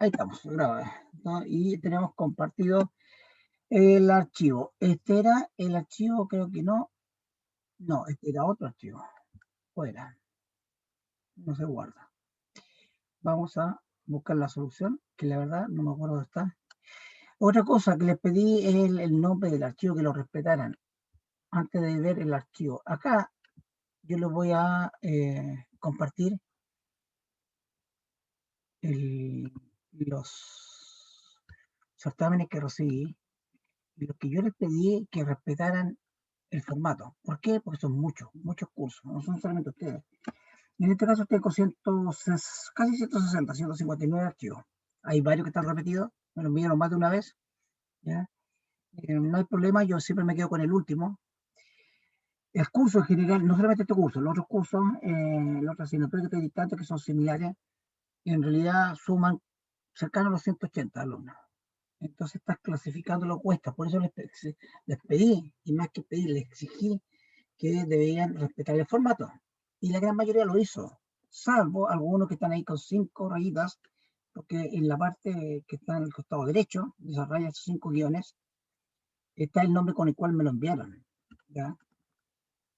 Ahí estamos, grabado, ¿no? Y tenemos compartido el archivo. Este era el archivo, creo que no. No, este era otro archivo. Fuera. No se guarda. Vamos a buscar la solución, que la verdad no me acuerdo dónde está. Otra cosa que les pedí es el nombre del archivo, que lo respetaran antes de ver el archivo. Acá yo les voy a compartir los certámenes que recibí y lo que yo les pedí que respetaran el formato. ¿Por qué? Porque son muchos cursos, no son solamente ustedes. En este caso tengo casi 160, 159 archivos. Hay varios que están repetidos, me lo enviaron más de una vez. ¿Ya? No hay problema, yo siempre me quedo con el último. El curso en general, no solamente este curso, los otros cursos, las otras asignaturas que estoy dictando que son similares, en realidad suman cercano a los 180 alumnos. Entonces estás clasificándolo cuesta, por eso les pedí, y más que pedir, les exigí que debían respetar el formato. Y la gran mayoría lo hizo, salvo algunos que están ahí con 5 rayitas, porque en la parte que está en el costado derecho, de esas rayas, 5 guiones, está el nombre con el cual me lo enviaron. ¿Ya?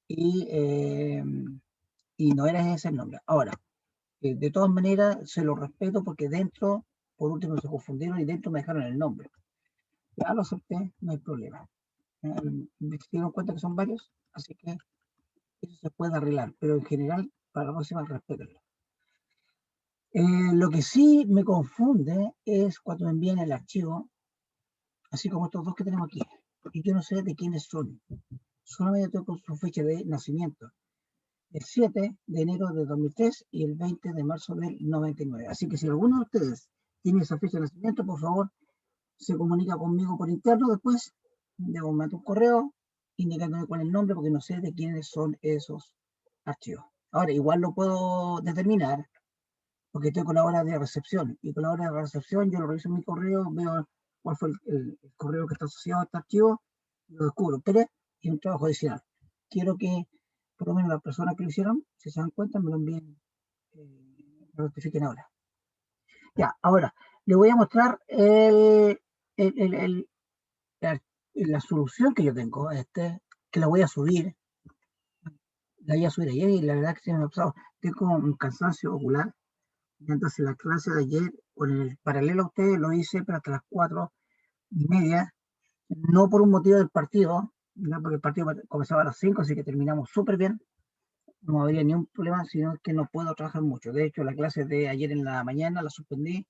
Y, y no era ese el nombre. Ahora, de todas maneras, se lo respeto porque dentro, por último, se confundieron y dentro me dejaron el nombre. Ya lo acepté, no hay problema. Me dieron cuenta que son varios, así que eso se puede arreglar, pero en general, para la próxima, respétenlo. Lo que sí me confunde es cuando me envían el archivo, así como estos dos que tenemos aquí, y yo no sé de quiénes son, solamente tengo su fecha de nacimiento, el 7 de enero de 2003 y el 20 de marzo del 99. Así que si alguno de ustedes tiene esa fecha de nacimiento, por favor, se comunica conmigo por interno después, de un correo indicándome cuál es el nombre, porque no sé de quiénes son esos archivos. Ahora, igual lo puedo determinar, porque estoy con la hora de recepción, y con la hora de recepción yo lo reviso en mi correo, veo cuál fue el correo que está asociado a este archivo, y lo descubro. Pero es un trabajo adicional. Quiero que, por lo menos las personas que lo hicieron, si se dan cuenta, me lo envíen, me notifiquen ahora. Ya, ahora, le voy a mostrar el, el, el, la solución que yo tengo, que la voy a subir, ayer y la verdad que se me ha pasado, tengo un cansancio ocular, y entonces la clase de ayer, con el paralelo a ustedes, lo hice pero hasta las 4:30, no por un motivo del partido, no porque el partido comenzaba a las 5, así que terminamos súper bien, no había ningún problema, sino que no puedo trabajar mucho. De hecho, la clase de ayer en la mañana la suspendí,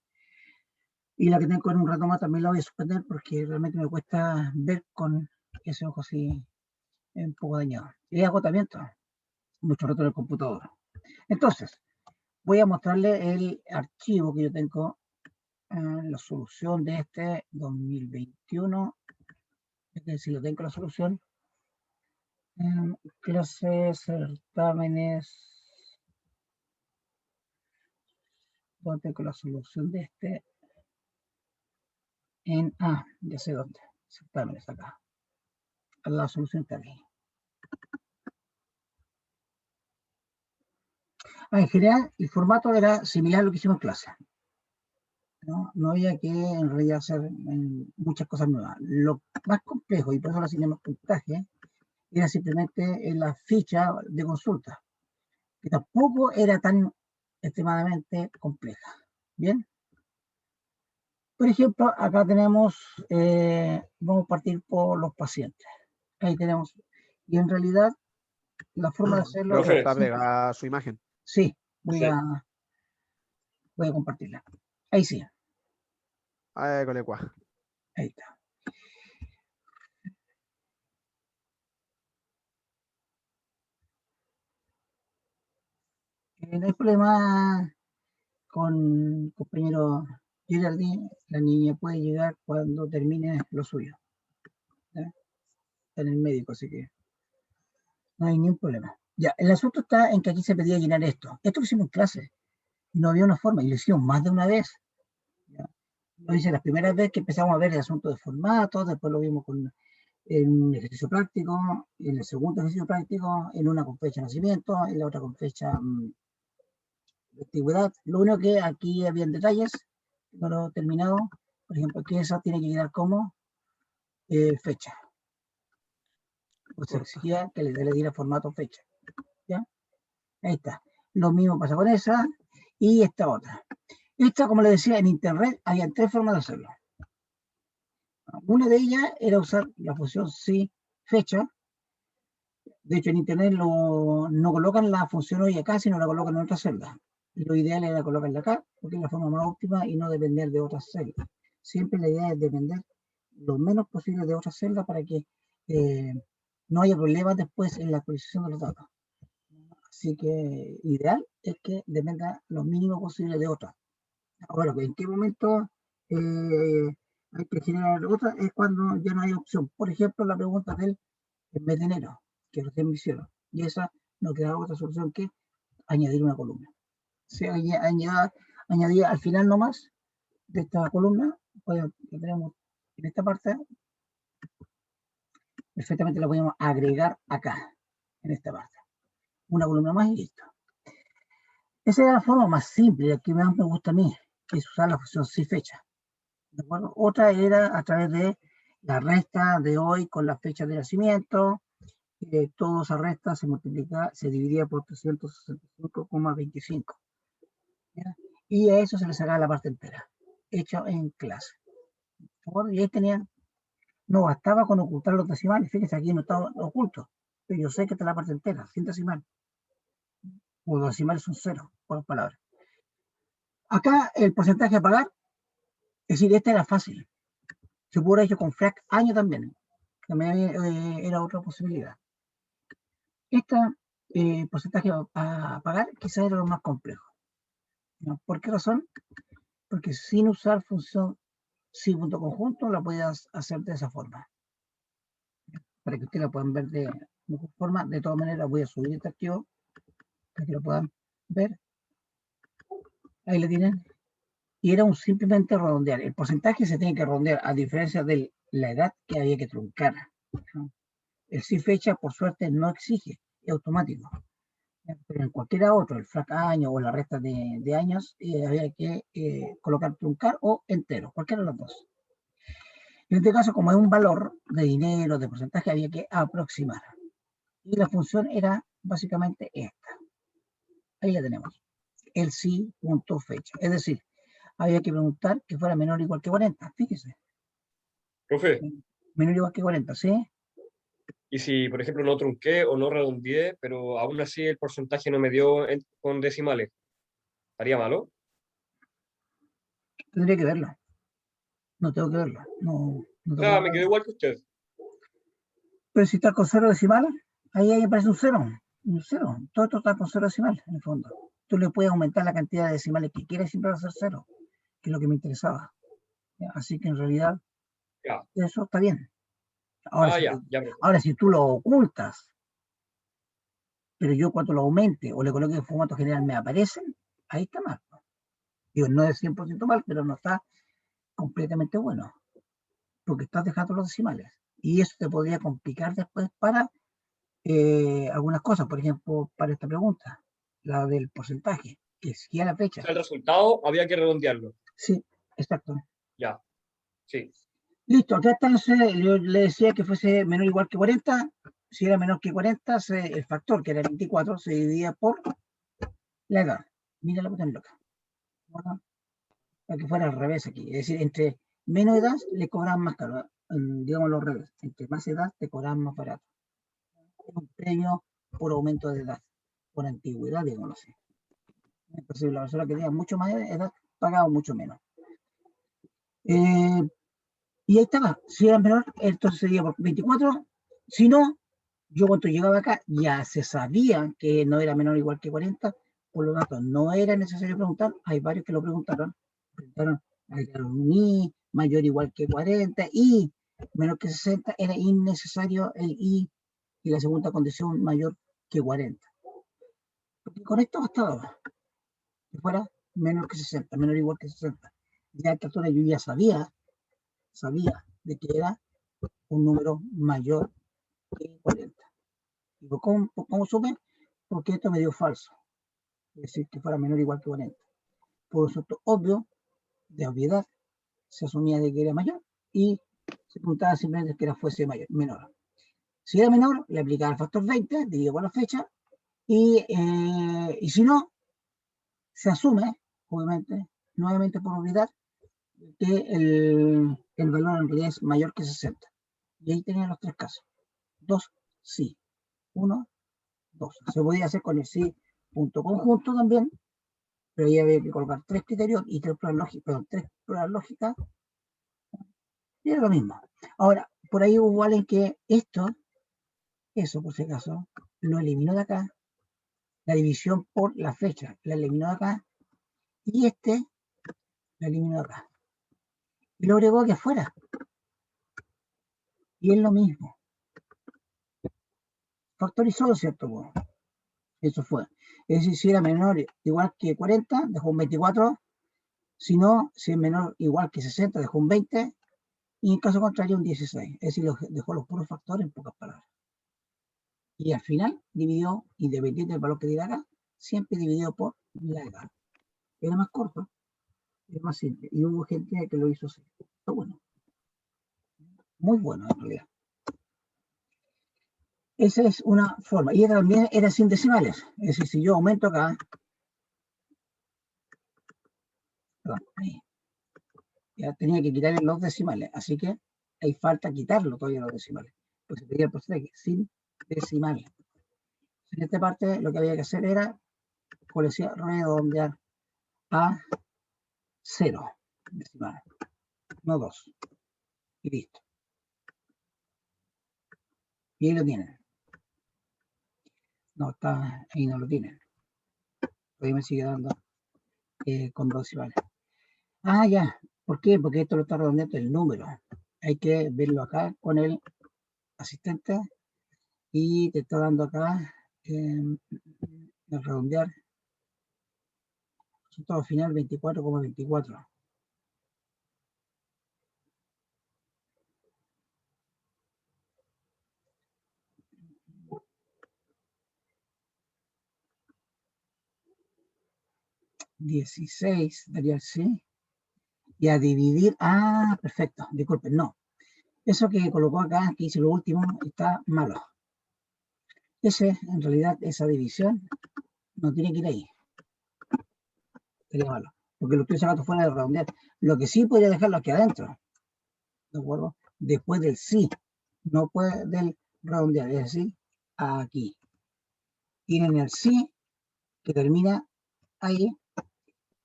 y la que tengo en un rato más también la voy a suspender porque realmente me cuesta ver con ese ojo así un poco dañado. Y agotamiento, mucho rato en el computador. Entonces, voy a mostrarle el archivo que yo tengo, la solución de este 2021. Es decir, lo tengo la solución. Clases, certámenes. ¿Dónde tengo la solución de este? Ya sé dónde. Certámenes acá. La solución está aquí. En general, el formato era similar a lo que hicimos en clase. No había que en realidad hacer muchas cosas nuevas. Lo más complejo, y por eso lo asignamos puntaje, era simplemente en la ficha de consulta, que tampoco era tan extremadamente compleja. Bien, por ejemplo, acá tenemos, vamos a partir por los pacientes. Ahí tenemos, y en realidad la forma de hacerlo Profe, es Está simple. pegada su imagen. Sí, voy sí. a compartirla. Ahí sí, Colecua. ahí está. No hay problema con compañero Geraldine, la niña puede llegar cuando termine lo suyo. ¿Ya? Está en el médico, así que no hay ningún problema. Ya, el asunto está en que aquí se pedía llenar esto. Esto lo hicimos en clase y no había una forma, y lo hicimos más de una vez. ¿Ya? Lo hice las primeras veces que empezamos a ver el asunto de formato, después lo vimos en un ejercicio práctico, en el segundo ejercicio práctico, en una con fecha de nacimiento, en la otra con fecha de antigüedad. Lo único que aquí habían detalles Tengo terminado, por ejemplo, que esa tiene que quedar como fecha. Pues se exigía que le diera formato fecha. ¿Ya? Ahí está. Lo mismo pasa con esa y esta otra. Esta, como les decía, en internet había 3 formas de hacerlo. Una de ellas era usar la función si fecha. De hecho, en internet no colocan la función hoy acá, sino la colocan en otra celda. Lo ideal era colocarla acá, porque es la forma más óptima y no depender de otras celdas. Siempre la idea es depender lo menos posible de otras celdas para que no haya problemas después en la actualización de los datos. Así que ideal es que dependa lo mínimo posible de otras. Ahora, ¿en qué momento hay que generar otra? Es cuando ya no hay opción. Por ejemplo, la pregunta del mes de enero, que recién me hicieron. Y esa no queda otra solución que añadir una columna. Se añadía al final nomás de esta columna, pues, que tenemos en esta parte, perfectamente la podemos agregar acá, en esta parte. Una columna más y listo. Esa era la forma más simple, la que más me gusta a mí, que es usar la función si fecha. ¿De acuerdo? Otra era a través de la resta de hoy con la fecha de nacimiento. Todo se resta, se dividía por 365,25. Y a eso se le sacaba la parte entera, hecha en clase. ¿De acuerdo? Y ahí tenían, no bastaba con ocultar los decimales. Fíjense, aquí no está oculto. Pero yo sé que está la parte entera, sin decimal. O los decimales son 0, por palabras. Acá el porcentaje a pagar, es decir, esta era fácil. Se pudo haber hecho con frac año también. También era otra posibilidad. Este porcentaje a pagar quizás era lo más complejo. ¿No? ¿Por qué razón? Porque sin usar función si.conjunto la podías hacer de esa forma. Para que ustedes la puedan ver de mejor forma. De todas maneras voy a subir este archivo para que lo puedan ver. Ahí lo tienen. Y era simplemente redondear. El porcentaje se tiene que redondear a diferencia de la edad que había que truncar. ¿No? El si fecha, por suerte, no exige, es automático. Pero en cualquiera otro, el frac año o la resta de años, había que colocar truncar o entero, cualquiera de los dos. En este caso, como es un valor de dinero, de porcentaje, había que aproximar. Y la función era básicamente esta. Ahí la tenemos. El si punto fecha. Es decir, había que preguntar que fuera menor o igual que 40. Fíjese. Profe, Menor o igual que 40, ¿sí? y si, por ejemplo, no trunqué o no redondeé, pero aún así el porcentaje no me dio con decimales, ¿estaría malo? Tendría que verlo. No tengo que verlo. No O te sea, puedo me dar. quedó igual que usted. Pero si está con 0 decimales, ahí aparece un 0. Un 0. Todo esto está con 0 decimales, en el fondo. Tú le puedes aumentar la cantidad de decimales que quieras, siempre va a ser 0, que es lo que me interesaba. Así que en realidad Ya. eso está bien. Ahora, Ya, profe. ahora si tú lo ocultas, pero yo cuando lo aumente o le coloque en formato general me aparecen, ahí está mal. Digo, no es 100% mal, pero no está completamente bueno, porque estás dejando los decimales. Y eso te podría complicar después para algunas cosas, por ejemplo, para esta pregunta, la del porcentaje, que sigue la O fecha. sea, el resultado había que redondearlo. Sí, exacto. Ya, sí. Listo, acá está, yo le decía que fuese menor o igual que 40. Si era menor que 40, el factor, que era 24, se dividía por la edad. Mira la cuestión loca. Bueno, para que fuera al revés aquí. Es decir, entre menos edad le cobraban más caro. Digamos al revés. Entre más edad te cobraban más barato. Es un premio por aumento de edad, por antigüedad, digamos así. Entonces, la persona que tenía mucho más edad pagaba mucho menos. Y ahí estaba. Si era menor, entonces sería por 24. Si no, yo cuando llegaba acá ya se sabía que no era menor o igual que 40. Por lo tanto, no era necesario preguntar. Hay varios que lo preguntaron. Preguntaron, mi mayor o igual que 40 y menor que 60. Era innecesario el y la segunda condición mayor que 40. Porque con esto bastaba. Que fuera menor que 60, menor o igual que 60. Ya a esta altura yo ya sabía de que era un número mayor que 40. Digo, ¿cómo supe? Porque esto me dio falso. Es decir, que fuera menor o igual que 40. Por eso es obvio de obviedad, se asumía de que era mayor y se preguntaba simplemente que fuese menor. Si era menor, le aplicaba el factor 20, dividido por la fecha, y si no, se asume, obviamente, nuevamente por obviedad, que el valor en realidad es mayor que 60. Y ahí tenían los tres casos. 2, sí. 1, 2. Se podía hacer con el sí punto conjunto también, pero ahí había que colocar tres criterios y tres pruebas lógicas, y era lo mismo. Ahora, por ahí hubo alguien que eso por si acaso, lo eliminó de acá, la división por la fecha, la eliminó de acá, y la eliminó de acá. Y lo agregó aquí afuera. Y es lo mismo. Factorizó, ¿cierto? Bueno, eso fue. Es decir, si era menor igual que 40, dejó un 24. Si no, si es menor igual que 60, dejó un 20. Y en caso contrario, un 16. Es decir, dejó los puros factores en pocas palabras. Y al final dividió, independiente del valor que diera acá, siempre dividido por la edad. Era más corto, era más simple. Y hubo gente que lo hizo así. Está bueno. Muy bueno en realidad. Esa es una forma. Y también era sin decimales. Es decir, si yo aumento acá, perdón, ahí, ya tenía que quitarle los decimales. Así que hay falta quitarlo todavía los decimales. Pues se pedía el porcentaje sin decimales. En esta parte lo que había que hacer era, como decía, redondear a 0 decimales, no 2. Y listo. Y ahí lo tienen. No, está, ahí no lo tienen. Todavía me sigue dando con 2 decimales. Ah, ya. ¿Por qué? Porque esto lo está redondeando el número. Hay que verlo acá con el asistente y te está dando acá redondear resultado final 24,24. $16 daría el sí. Y a dividir, perfecto, disculpen, no. Eso que colocó acá, que hice lo último, está malo. En realidad, esa división no tiene que ir ahí. Sería malo. Porque lo estoy sacando fuera de redondear. Lo que sí podría dejarlo aquí adentro. ¿De acuerdo? Después del sí. No puede del redondear. Es decir, aquí. Tienen el sí que termina ahí.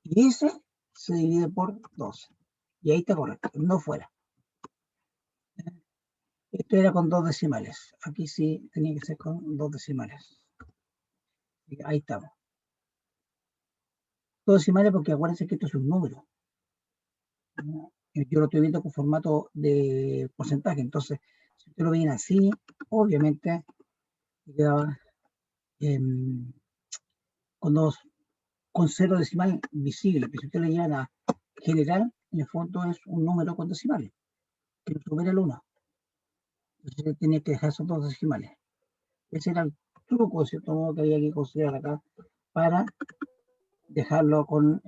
Y ese se divide por 12. Y ahí está correcto. No fuera. Esto era con 2 decimales. Aquí sí tenía que ser con 2 decimales. Ahí estamos. 2 decimales porque acuérdense que esto es un número. Yo lo estoy viendo con formato de porcentaje. Entonces, si usted lo viene así, obviamente quedaba con 0 decimal visible. Pero si usted le llevan a general, en el fondo es un número con decimales, que no supera el 1. Entonces tenía que dejar esos 2 decimales. Ese era el truco, de cierto modo, que había que considerar acá para dejarlo con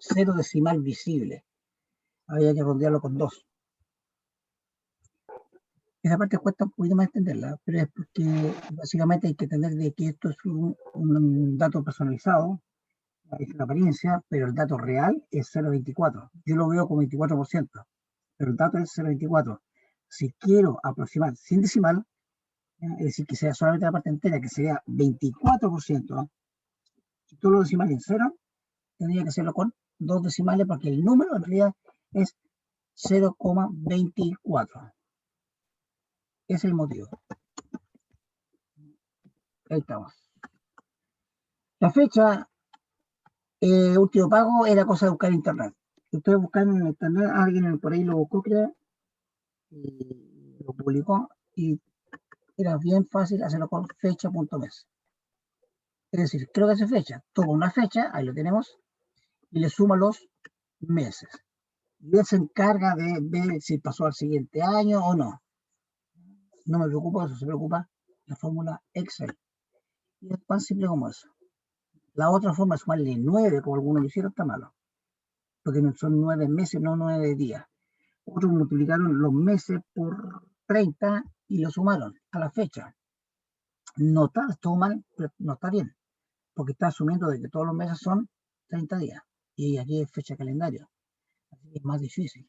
0 decimal visible. Había que redondearlo con 2. Esa parte cuesta un poquito más entenderla, pero es porque básicamente hay que entender de que esto es un dato personalizado, es una apariencia, pero el dato real es 0,24. Yo lo veo como 24%, pero el dato es 0,24. Si quiero aproximar sin decimal, es decir, que sea solamente la parte entera, que sería 24%, y todos los decimales en 0, tendría que hacerlo con 2 decimales porque el número en realidad es 0,24. Es el motivo. Ahí estamos. La fecha, último pago, era cosa de buscar en internet. Ustedes buscaron en internet, alguien por ahí lo buscó, creo, y lo publicó, y era bien fácil hacerlo con fecha.mes. Es decir, creo que hace fecha. Toma una fecha, ahí lo tenemos, y le suma los meses. Y él se encarga de ver si pasó al siguiente año o no. No me preocupa eso, se preocupa la fórmula Excel. Y es tan simple como eso. La otra forma de sumarle 9, como algunos lo hicieron, está malo. porque no son 9 meses, no 9 días. Otros multiplicaron los meses por 30 y lo sumaron a la fecha. No está, estuvo mal, pero no está bien, porque está asumiendo de que todos los meses son 30 días, y aquí es fecha calendario, así que es más difícil.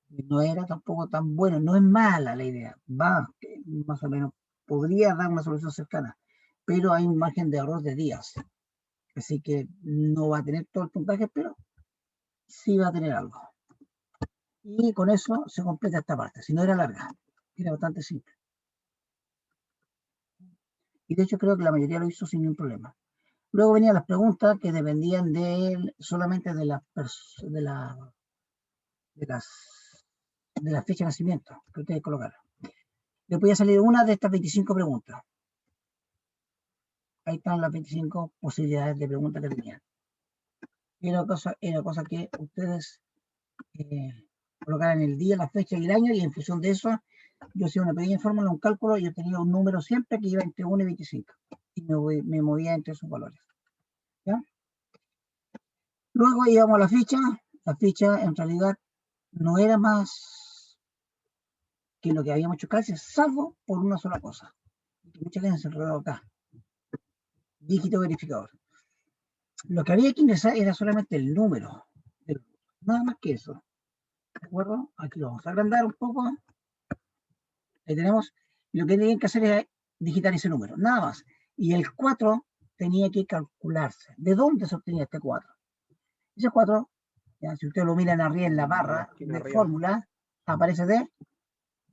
No era tampoco tan bueno, no es mala la idea, va, más o menos, podría dar una solución cercana, pero hay un margen de error de días, así que no va a tener todo el puntaje, pero sí va a tener algo. Y con eso se completa esta parte, si no era larga, era bastante simple. Y de hecho creo que la mayoría lo hizo sin ningún problema. Luego venían las preguntas que dependían solamente de la fecha de nacimiento que ustedes colocaron. Les voy a salir una de estas 25 preguntas. Ahí están las 25 posibilidades de preguntas que tenían. Era cosa que ustedes colocaran el día, la fecha y el año, y en función de eso, yo hacía una pequeña fórmula, un cálculo, y yo tenía un número siempre que iba entre 1 y 25. Y me movía entre esos valores. ¿Ya? Luego íbamos a la ficha. La ficha en realidad no era más que lo que habíamos hecho casi, salvo por una sola cosa. Mucha gente se enredó acá. Dígito verificador. Lo que había que ingresar era solamente el número. Nada más que eso. ¿De acuerdo? Aquí lo vamos a agrandar un poco. Ahí tenemos. Lo que tenían que hacer era digitar ese número. Nada más. Y el 4 tenía que calcularse. ¿De dónde se obtenía este 4? Ese 4, ya, si ustedes lo miran arriba en la barra de fórmula, aparece de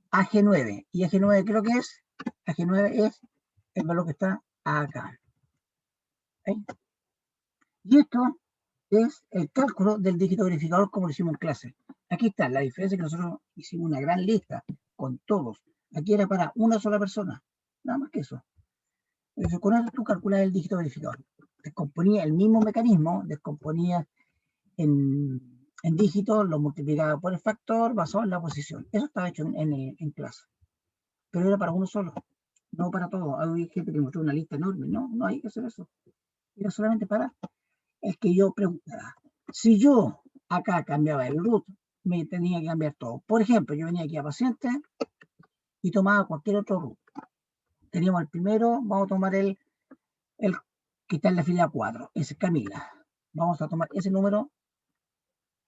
AG9. ¿Y AG9 creo que es? AG9 es el valor que está acá. ¿Sí? Y esto es el cálculo del dígito verificador como lo hicimos en clase. Aquí está la diferencia, que nosotros hicimos una gran lista con todos. Aquí era para una sola persona, nada más que eso. Entonces, con eso tú calculas el dígito verificador. Descomponía el mismo mecanismo, descomponía en dígitos, lo multiplicaba por el factor basado en la posición. Eso estaba hecho en clase. Pero era para uno solo, no para todo. Hay gente que mostró una lista enorme. No hay que hacer eso. Era solamente para el que yo preguntara. Si yo acá cambiaba el root, me tenía que cambiar todo. Por ejemplo, yo venía aquí a paciente y tomaba cualquier otro root. Teníamos el primero, vamos a tomar el que está en la fila 4, ese es Camila. Vamos a tomar ese número,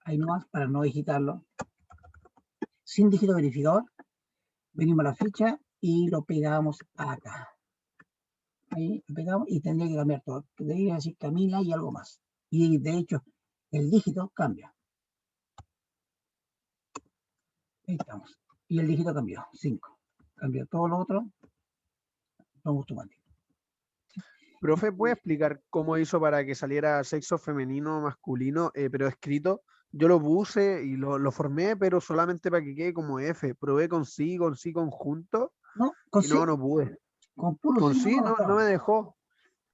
ahí nomás, para no digitarlo. Sin dígito verificador, venimos a la ficha y lo pegamos acá. Ahí lo pegamos y tendría que cambiar todo. Debería decir Camila y algo más. Y de hecho, el dígito cambia. Ahí estamos. Y el dígito cambió, 5. Cambió todo lo otro, son automáticos. Profe, ¿puede explicar cómo hizo para que saliera sexo femenino, masculino, pero escrito? Yo lo puse y lo formé, pero solamente para que quede como F. Probé con sí conjunto No, con y sí, no pude. con puro Con sí sí no no me dejó.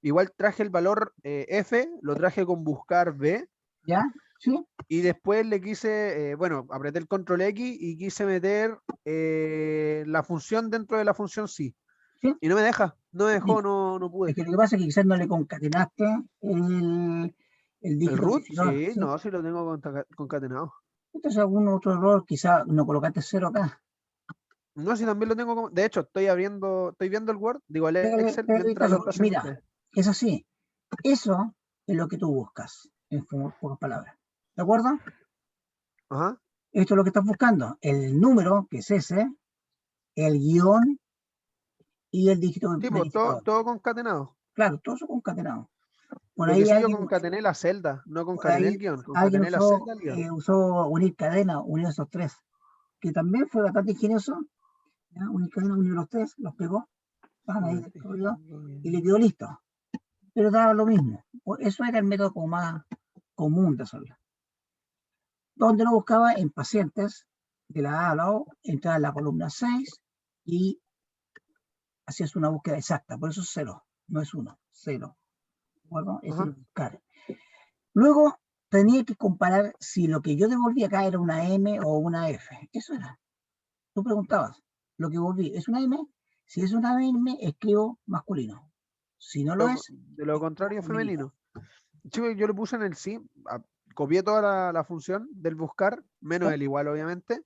Igual traje el valor F, lo traje con buscar B. ¿Ya? ¿Sí? Y después le quise, bueno, apreté el control X y quise meter la función dentro de la función sí. ¿Sí? Y no me deja, no me dejó, Sí. no pude. Es que lo que pasa es que quizás no le concatenaste el ¿El dígito root? verificador. Sí, ¿Sí? no, sí lo tengo concatenado. Entonces algún otro error, quizás no colocaste 0 acá. No, sí, también lo tengo como. De hecho, estoy viendo el Word, digo el Excel mientras lo está haciendo Mira, usted. es así. Eso es lo que tú buscas, en pocas palabras. ¿De acuerdo? Ajá. Esto es lo que estás buscando. El número, que es ese, el guión y el dígito Sí, pues verificador. todo concatenado. Claro, todo eso concatenado. Por Lo que ahí sí yo concatené la celda, no concatené el guión, alguien concatené la celda al guión. usó unir cadena, unir esos tres, que también fue bastante ingenioso. ¿Ya? Unir cadena, unir los tres, los pegó, bajan ahí del código y le quedó listo. Pero daba lo mismo. Eso era el método como más común de hacerlo. Donde lo buscaba en pacientes de la A a la O, entraba en la columna 6 y hacías una búsqueda exacta. Por eso es 0, no es 1, 0. ¿De acuerdo? Es el buscar. Luego tenía que comparar si lo que yo devolví acá era una M o una F. Eso era. Tú preguntabas, lo que volví, ¿es una M? Si es una M, escribo masculino. Si no lo es, De lo escribo contrario, femenino. femenino. Chico, yo lo puse en el sí. copié toda la función del buscar, menos el igual, obviamente.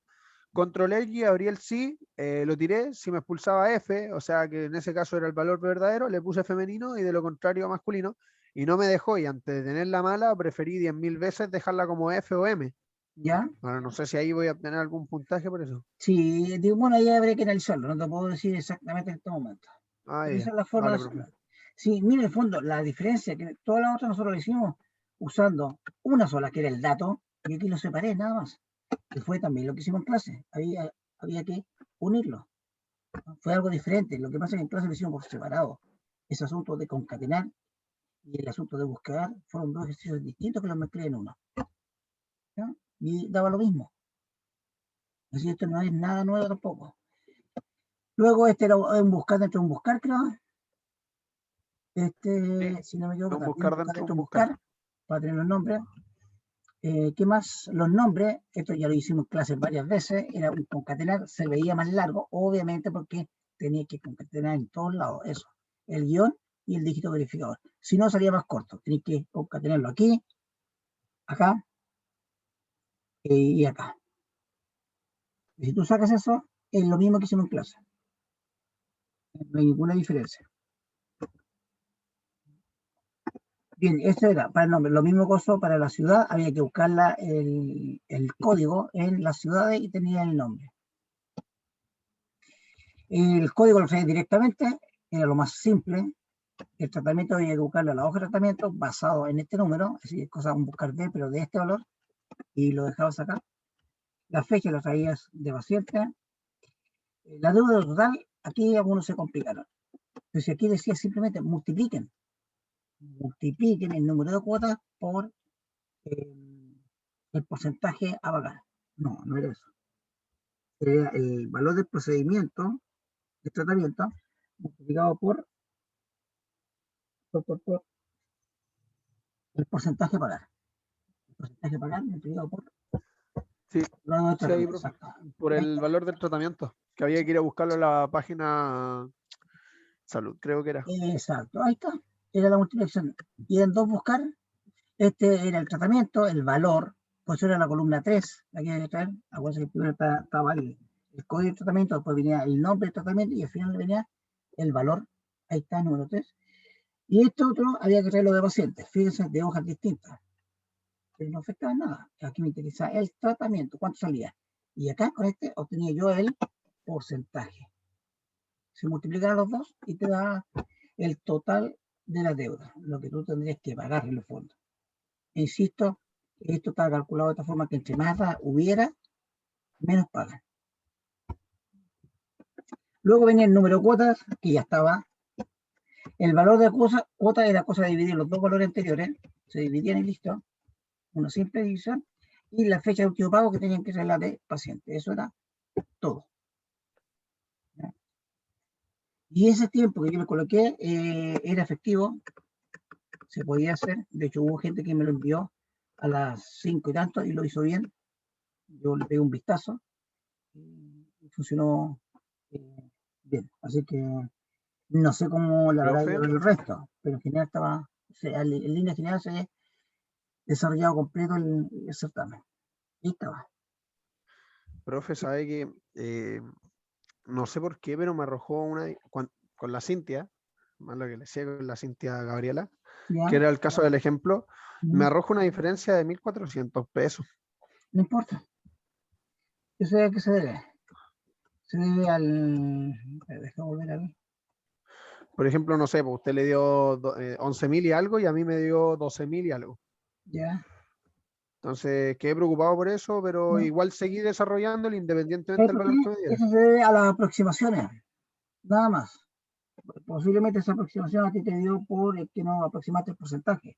Controlé y abrí el sí, lo tiré, si me expulsaba F, o sea que en ese caso era el valor verdadero, le puse femenino y de lo contrario masculino, y no me dejó, y antes de tenerla mala, preferí 10.000 veces dejarla como F o M. ¿Ya? Ahora no sé si ahí voy a obtener algún puntaje por eso. Sí, digo, bueno, ahí habría que analizarlo, no te puedo decir exactamente en este momento. Ah, Pero esa ya. es la forma de Vale, profe. hacerlo. Sí, mira, en el fondo, la diferencia que todas las otras nosotros lo hicimos usando una sola, que era el dato, y aquí lo separé nada más. Que fue también lo que hicimos en clase. Había que unirlo. Fue algo diferente. Lo que pasa es que en clase lo hicimos por separado. Ese asunto de concatenar y el asunto de buscar fueron dos ejercicios distintos que los mezclé en uno. ¿Ya? Y daba lo mismo. Así que esto no es nada nuevo tampoco. Luego este era un buscar dentro de un buscar, creo. Sí, Si no me equivoco, un también buscar buscar dentro de dentro un de un buscar. buscar, para tener los nombres. ¿Qué más? Los nombres, esto ya lo hicimos en clases varias veces, era un concatenar, se veía más largo, obviamente porque tenía que concatenar en todos lados, eso, el guión y el dígito verificador. Si no, salía más corto, tenía que concatenarlo aquí, acá y acá. Y si tú sacas eso, es lo mismo que hicimos en clase. No hay ninguna diferencia. Bien, esto era para el nombre. Lo mismo coso para la ciudad, había que buscar el código en las ciudades y tenía el nombre. El código lo traía directamente, era lo más simple. El tratamiento había que buscarle a la hoja de tratamiento basado en este número, así que cosa un buscar de, pero de este valor, y lo dejabas acá. La fecha la traías de paciente. La deuda total, aquí algunos se complicaron. Entonces aquí decía simplemente multipliquen el número de cuotas por el porcentaje a pagar. No, no era eso. Era el valor del procedimiento, del tratamiento, multiplicado por el porcentaje a pagar. El porcentaje a pagar multiplicado por Sí, el valor del sí, ahí, tratamiento. profe. Exacto. Por Ahí el está. valor del tratamiento, que había que ir a buscarlo en la página salud, creo que era. Exacto. Ahí está. Era la multiplicación. Y en dos buscar, este era el tratamiento, el valor, pues era la columna 3. Aquí hay que traer. Acuérdense que primero estaba el código de tratamiento, después venía el nombre del tratamiento y al final venía el valor. Ahí está, número 3. Y este otro había que traerlo de pacientes, fíjense, de hojas distintas, pero no afectaba en nada. Aquí me interesa el tratamiento, cuánto salía. Y acá con este obtenía yo el porcentaje. Se multiplican los dos y te da el total de la deuda, lo que tú tendrías que pagar en el fondo. E insisto, esto está calculado de esta forma que entre más hubiera, menos pagan. Luego venía el número de cuotas, que ya estaba. El valor de cuota era cosa de dividir los dos valores anteriores, se dividían y listo, una simple división, y la fecha de último pago que tenían que ser la de paciente. Eso era todo. ¿Ya? Y ese tiempo que yo le coloqué era efectivo, se podía hacer. De hecho, hubo gente que me lo envió a las 5 y tanto y lo hizo bien. Yo le pegué un vistazo y funcionó bien. Así que no sé cómo la habrá Profe, ido el resto, pero en general estaba, o sea, en línea general se ha desarrollado completo el certamen. Y estaba. profe, sabe que no sé por qué, pero me arrojó con la Cintia, más lo que le decía con la Cintia Gabriela, que ¿Ya? era el caso del ejemplo, me ¿Mm? arroja una diferencia de 1.400 pesos. No importa. Eso es a qué se debe. Se debe al. Deja volver a ver. Por ejemplo, no sé, pues usted le dio 11.000 y algo y a mí me dio 12.000 y algo. Ya. Entonces quedé preocupado por eso, pero No. igual seguí desarrollándolo independientemente ¿Sabes del por qué? valor que me diera. Eso se debe a las aproximaciones. Nada más. Posiblemente esa aproximación a ti te dio por el que no aproximaste el porcentaje.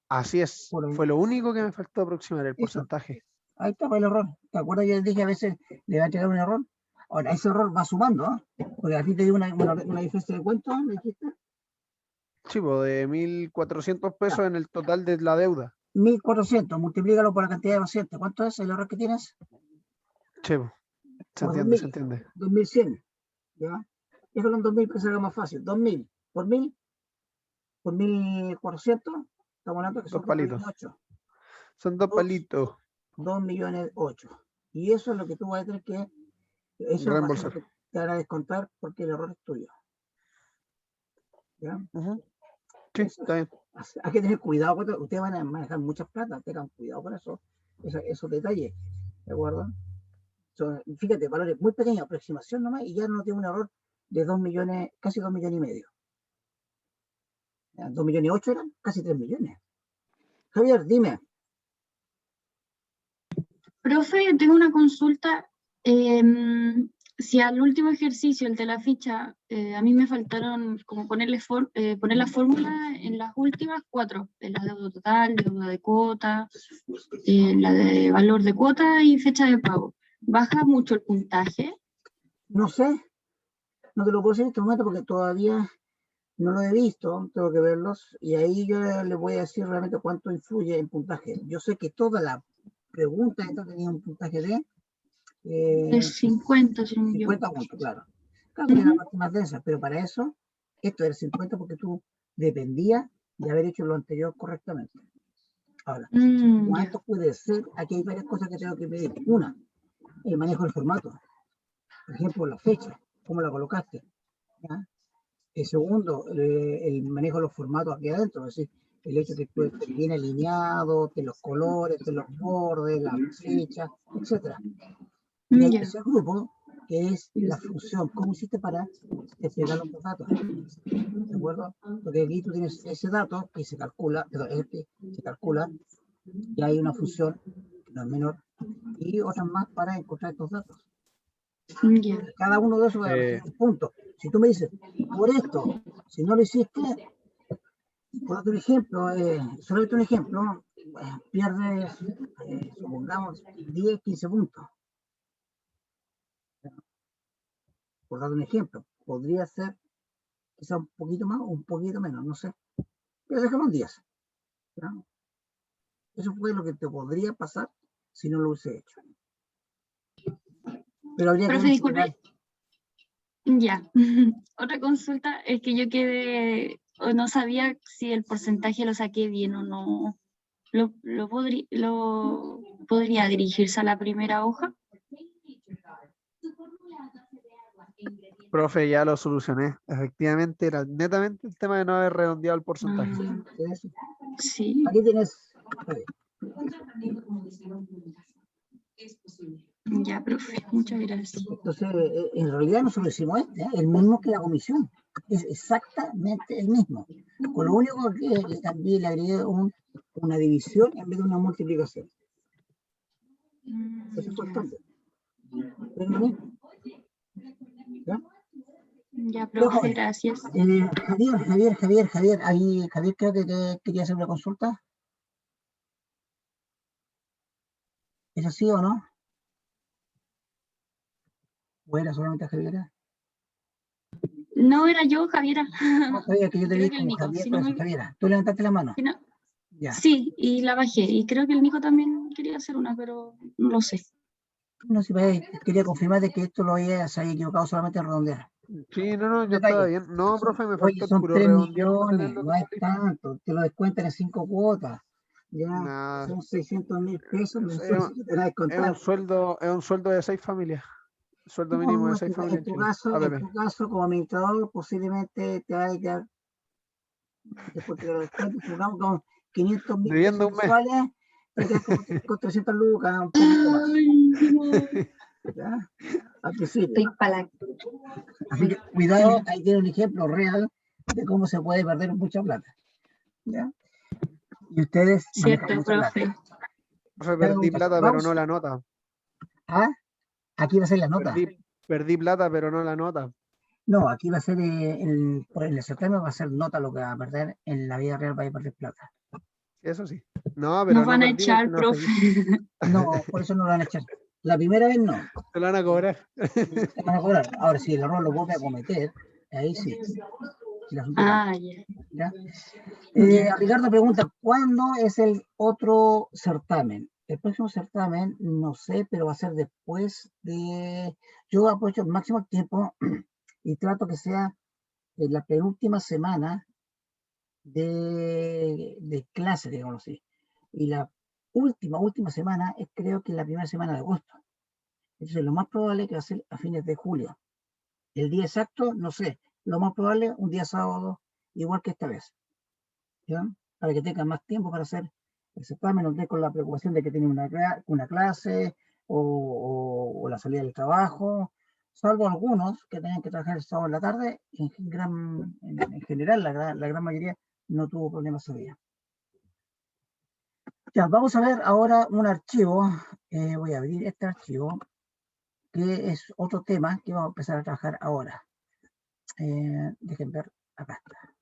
Así es, Por ahí. fue lo único que me faltó aproximar el Eso. porcentaje. Ahí estaba el error. ¿Te acuerdas? Yo les dije a veces le va a llegar un error. Ahora, ese error va sumando, ¿eh? Porque a ti te dio una diferencia de cuánto, me dijiste. Sí, pues de 1.400 pesos en el total de la deuda. 1400, multiplícalo por la cantidad de pacientes. ¿Cuánto es el error que tienes? Sí, pues, se Por entiende, se 2000, entiende. 2100. ¿Ya? Déjalo en 2000 para que salga más fácil. 2000 por 1000 por 1400. Estamos hablando que Dos son 2 palitos. millones 8. Son 2 Dos. palitos. 2.008.000. Y eso es lo que tú vas a tener que, eso va a ser Reembolsar. lo que te van a descontar porque el error es tuyo. ¿Ya? Ujú. Sí, Eso está bien. hay que tener cuidado, porque ustedes van a manejar muchas plata, tengan cuidado con eso, esos detalles, ¿de acuerdo? Fíjate, valores muy pequeños, aproximación nomás, y ya no tiene un error de 2 millones, casi 2,5 millones. ¿Ya? 2,8 millones eran casi 3 millones. Javier, dime. Profe, yo tengo una consulta. Si al último ejercicio, el de la ficha, a mí me faltaron como poner la fórmula en las últimas 4, en la deuda total, deuda de cuota, la de valor de cuota y fecha de pago. ¿Baja mucho el puntaje? No sé, no te lo puedo decir en este momento porque todavía no lo he visto, tengo que verlos, y ahí yo le voy a decir realmente cuánto influye en puntaje. Yo sé que toda la pregunta esta tenía un puntaje de Es 50, según yo. 50 puntos, claro. Claro que era la parte más densa, pero para eso, esto era 50 porque tú dependías de haber hecho lo anterior correctamente. Ahora, Ya. ¿cuánto puede ser? Aquí hay varias cosas que tengo que medir. Una, el manejo del formato. Por ejemplo, la fecha, cómo la colocaste. ¿Ya? El segundo, el manejo de los formatos aquí adentro, es decir, el hecho de que esté bien alineado, de los colores, de los bordes, la fecha, etc. Y hay un Ya. tercer grupo, que es la función. ¿Cómo hiciste para desplegar los datos? ¿De acuerdo? Porque aquí tú tienes ese dato que se calcula, perdón, se calcula, y hay una función que no es menor, y otras más para encontrar estos datos. Ya. Cada uno de esos va a recibir un punto. Si tú me dices, por esto, si no lo hiciste, por otro ejemplo, solamente un ejemplo, pierdes, supongamos, 10, 15 puntos. Por dar un ejemplo, podría ser quizá un poquito más o un poquito menos, no sé. Pero déjame un 10. ¿No? Eso fue lo que te podría pasar si no lo hubiese hecho. Pero habría que Profe, disculpe. considerar. Ya. Otra consulta es que yo quedé, o no sabía si el porcentaje lo saqué bien o no. ¿Lo podría dirigirse a la primera hoja? Profe, ya lo solucioné. Efectivamente, era netamente el tema de no haber redondeado el porcentaje. Eso. Sí. Aquí tienes. Ya, profe, muchas gracias. Entonces, en realidad nosotros hicimos el mismo que la comisión. Es exactamente el mismo. Con lo único que también le agregué una división en vez de una multiplicación. Eso fue el cambio. ¿Ven a mí? ¿Ya? Ya, profe, gracias. Javier, ahí, Javier creo que quería hacer una consulta. ¿Es así o no? ¿O era solamente Javiera? No era yo, Javiera. No, Javier, que yo te Creo vi que el como Nico. Javier, Si por no eso, me... Javiera. Tú levantaste la mano. si no- Ya. Sí, y la bajé. Y creo que el Nico también quería hacer una, pero no lo sé. No, si quería confirmar de que esto se había equivocado solamente en redondear. Sí, no, yo estaba Detalle. bien. No, profe, me Oye, faltó el son puro 3 redondear para millones, tenerlo no todo es listo. tanto, te lo descuentan en 5 cuotas. Ya, Nada, son 600.000 pesos es, mensuales que te van a descontar. es un sueldo de 6 familias. Sueldo mínimo No, de 6 familias en Chile. en APP. tu caso, como administrador, posiblemente te va a quedar, después que lo descuentes, supongamos con 500.000 pesos Debiendo un mes. mensuales, te quedas como con 300 lucas, un poquito más. Ay, no. ¿Ya? Al principio. Estoy para Así que cuidado, ahí tiene un ejemplo real de cómo se puede perder mucha plata. ¿Ya? Y ustedes manejan Cierto, mucha plata. profe. Profe, Ya, perdí muchachos, plata, pero vamos. no la nota. Ah, aquí va a ser la nota. Perdí plata, pero no la nota. No, aquí va a ser por el certamen va a ser nota lo que va a perder, en la vida real va a perder plata. Eso sí. No, pero Nos no van a perdí porque echar, no profe. seguí. No, por eso no lo van a echar. La primera vez no, Se lo van a cobrar. te van a cobrar. Ahora, si el error lo vuelve a cometer, ahí sí. Si el asunto cambia, Ah, ya. ¿ya? Ya. Ricardo pregunta, ¿cuándo es el otro certamen? El próximo certamen, no sé, pero va a ser después de... Yo aprovecho el máximo tiempo y trato que sea en la penúltima semana de clase, digamos así. Y la última semana es creo que la primera semana de agosto. Entonces lo más probable es que va a ser a fines de julio. El día exacto, no sé. Lo más probable, un día sábado, igual que esta vez. ¿Ya? Para que tengan más tiempo para hacer el certamen, no estén con la preocupación de que tienen una clase o la salida del trabajo, salvo algunos que tenían que trabajar el sábado en la tarde, en general la gran mayoría no tuvo problemas ese día. Ya, vamos a ver ahora un archivo, voy a abrir este archivo, que es otro tema que vamos a empezar a trabajar ahora. Dejen ver, acá está.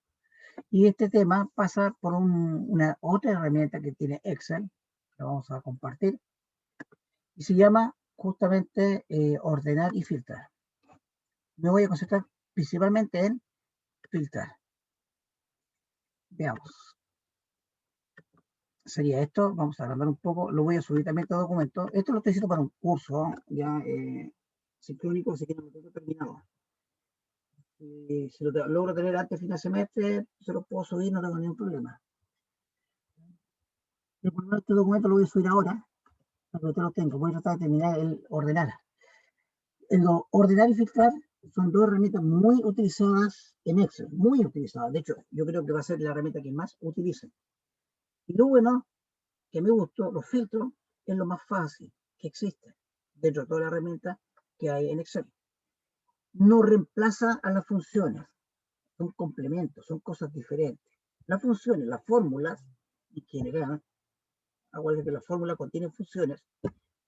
Y este tema pasa por una otra herramienta que tiene Excel, la vamos a compartir, y se llama justamente ordenar y filtrar. Me voy a concentrar principalmente en filtrar. Veamos. Sería esto, vamos a agrandar un poco, lo voy a subir también este documento. Esto lo estoy haciendo para un curso, ya sincrónico, así que no me tengo terminado. Si lo logro tener antes de fin de semestre, se lo puedo subir, no tengo ningún problema. Este documento lo voy a subir ahora, porque lo tengo. Voy a tratar de terminar el ordenar. Ordenar y filtrar son dos herramientas muy utilizadas en Excel, muy utilizadas. De hecho, yo creo que va a ser la herramienta que más utilicen. Y lo bueno, que me gustó, los filtros, es lo más fácil que existe dentro de todas las herramientas que hay en Excel. No reemplaza a las funciones, son complementos, son cosas diferentes. Las funciones, las fórmulas, en general, acuérdense que la fórmula contiene funciones.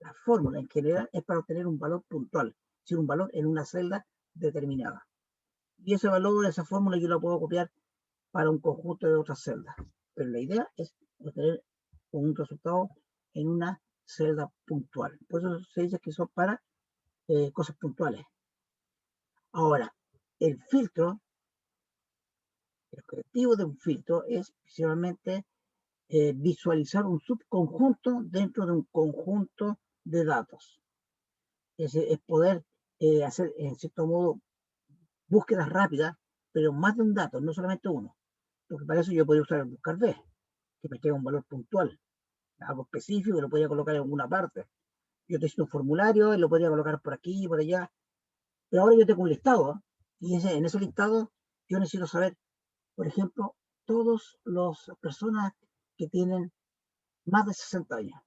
La fórmula en general es para obtener un valor puntual, es decir, un valor en una celda determinada. Y ese valor, esa fórmula, yo la puedo copiar para un conjunto de otras celdas. Pero la idea es obtener un resultado en una celda puntual. Por eso se dice que son para cosas puntuales. Ahora, el filtro, el objetivo de un filtro es principalmente visualizar un subconjunto dentro de un conjunto de datos. Es poder hacer, en cierto modo, búsquedas rápidas, pero más de un dato, no solamente uno. Porque para eso yo podría usar el buscar B, que me queda un valor puntual, algo específico, lo podría colocar en alguna parte. Yo necesito un formulario y lo podría colocar por aquí y por allá. Pero ahora yo tengo un listado, y en ese listado yo necesito saber, por ejemplo, todas las personas que tienen más de 60 años.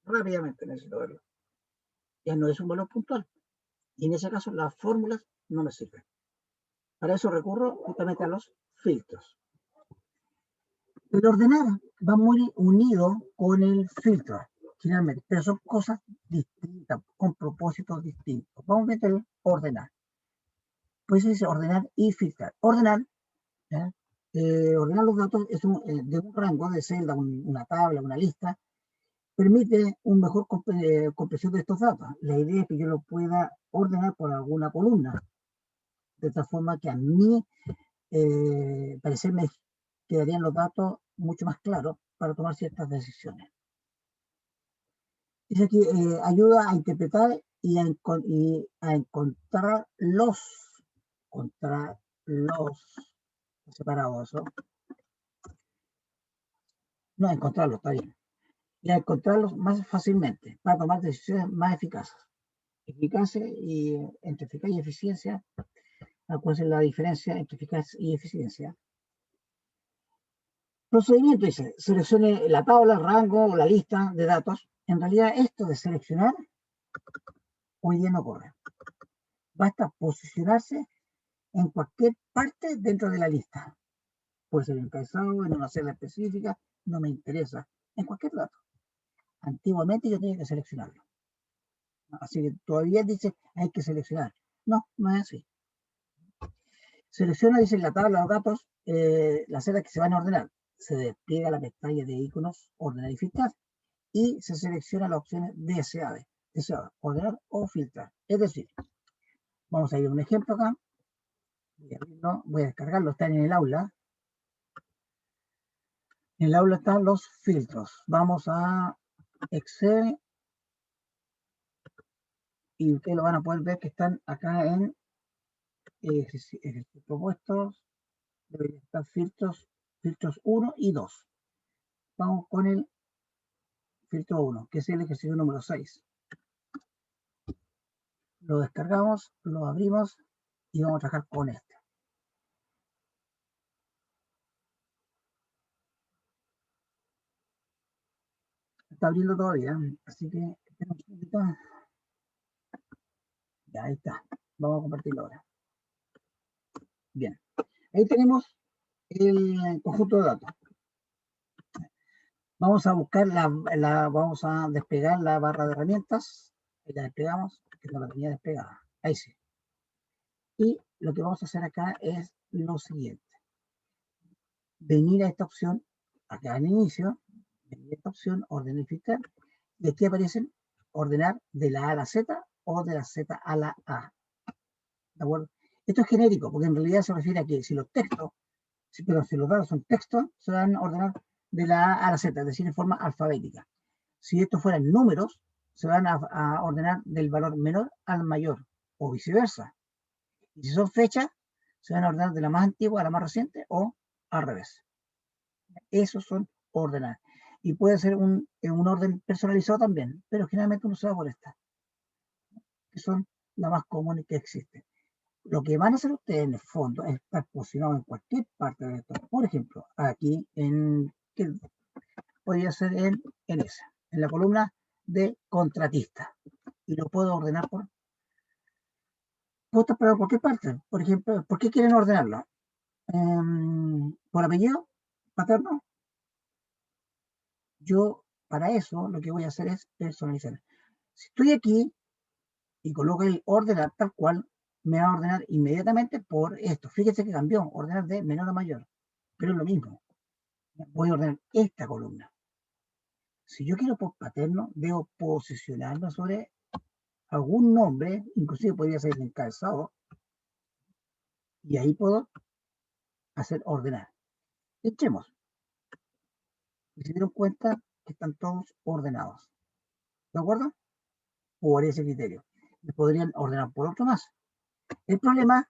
Rápidamente necesito verlo. Ya no es un valor puntual. Y en ese caso las fórmulas no me sirven. Para eso recurro justamente a los filtros. El ordenar va muy unido con el filtro, finalmente, pero son cosas distintas, con propósitos distintos. Vamos a meter ordenar. Pues es ordenar y filtrar. Ordenar, ordenar los datos es de un rango de celda, una tabla, una lista, permite una mejor comprensión de estos datos. La idea es que yo lo pueda ordenar por alguna columna, de tal forma que a mí parecer me quedarían los datos mucho más claros para tomar ciertas decisiones. Dice aquí, ayuda a interpretar y a encontrar los separados, ¿no? No, encontrarlos, está bien. Y a encontrarlos más fácilmente para tomar decisiones más eficaces. Eficacia y entre eficacia y eficiencia, ¿cuál es la diferencia entre eficacia y eficiencia? Procedimiento dice, seleccione la tabla, el rango o la lista de datos. En realidad esto de seleccionar hoy día no corre. Basta posicionarse en cualquier parte dentro de la lista. Puede ser encabezado, en una celda específica, no me interesa. En cualquier dato. Antiguamente yo tenía que seleccionarlo. Así que todavía dice, hay que seleccionar. No, no es así. Selecciona, dice en la tabla de datos, las celdas que se van a ordenar. Se despliega la pestaña de iconos, ordenar y filtrar. Y se selecciona las opciones deseadas, ordenar o filtrar. Es decir, vamos a ir a un ejemplo acá. Voy a descargarlo, está en el aula. En el aula están los filtros. Vamos a Excel. Y ustedes lo van a poder ver que están acá en propuestos. Deberían estar filtros 1 y 2. Vamos con el filtro 1, que es el ejercicio número 6. Lo descargamos, lo abrimos y vamos a trabajar con este. Está abriendo todavía, así que espera un segundito. Ya, ahí está. Vamos a compartirlo ahora. Bien. Ahí tenemos el conjunto de datos. Vamos a buscar vamos a desplegar la barra de herramientas. Ahí la desplegamos, que no la tenía desplegada. Ahí sí. Y lo que vamos a hacer acá es lo siguiente. Venir a esta opción, acá en inicio, venir a esta opción, ordenar y filtrar, y aquí aparecen ordenar de la A a la Z o de la Z a la A. ¿De acuerdo? Esto es genérico, porque en realidad se refiere a que si los textos, pero si los datos son textos, se van a ordenar de la A a la Z, es decir, en forma alfabética. Si estos fueran números, se van a ordenar del valor menor al mayor, o viceversa. Y si son fechas, se van a ordenar de la más antigua a la más reciente, o al revés. Esos son ordenar. Y puede ser en un orden personalizado también, pero generalmente uno se va por estas, que son las más comunes que existen. Lo que van a hacer ustedes en el fondo es estar posicionados en cualquier parte de esto. Por ejemplo, aquí que podría ser en esa, en la columna de contratista. Y lo puedo ordenar por cualquier parte. Por ejemplo, ¿por qué quieren ordenarlo? ¿Por apellido paterno? Yo, para eso, lo que voy a hacer es personalizar. Si estoy aquí y coloco el ordenar tal cual, me va a ordenar inmediatamente por esto. Fíjense que cambió, ordenar de menor a mayor, pero es lo mismo. Voy a ordenar esta columna. Si yo quiero por paterno, debo posicionarlo sobre algún nombre, inclusive podría ser el encabezado, y ahí puedo hacer ordenar. Echemos. Y se dieron cuenta que están todos ordenados. ¿De acuerdo? Por ese criterio. Y podrían ordenar por otro más. El problema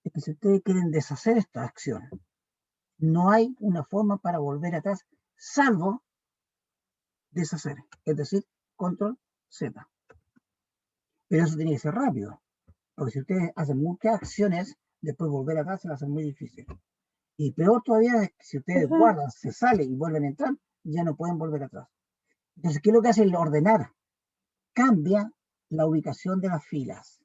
es que si ustedes quieren deshacer esta acción, no hay una forma para volver atrás, salvo deshacer, es decir, control Z. Pero eso tiene que ser rápido, porque si ustedes hacen muchas acciones, después volver atrás se va a hacer muy difícil. Y peor todavía es que si ustedes guardan, se salen y vuelven a entrar, ya no pueden volver atrás. Entonces, ¿qué es lo que hace el ordenar? Cambia la ubicación de las filas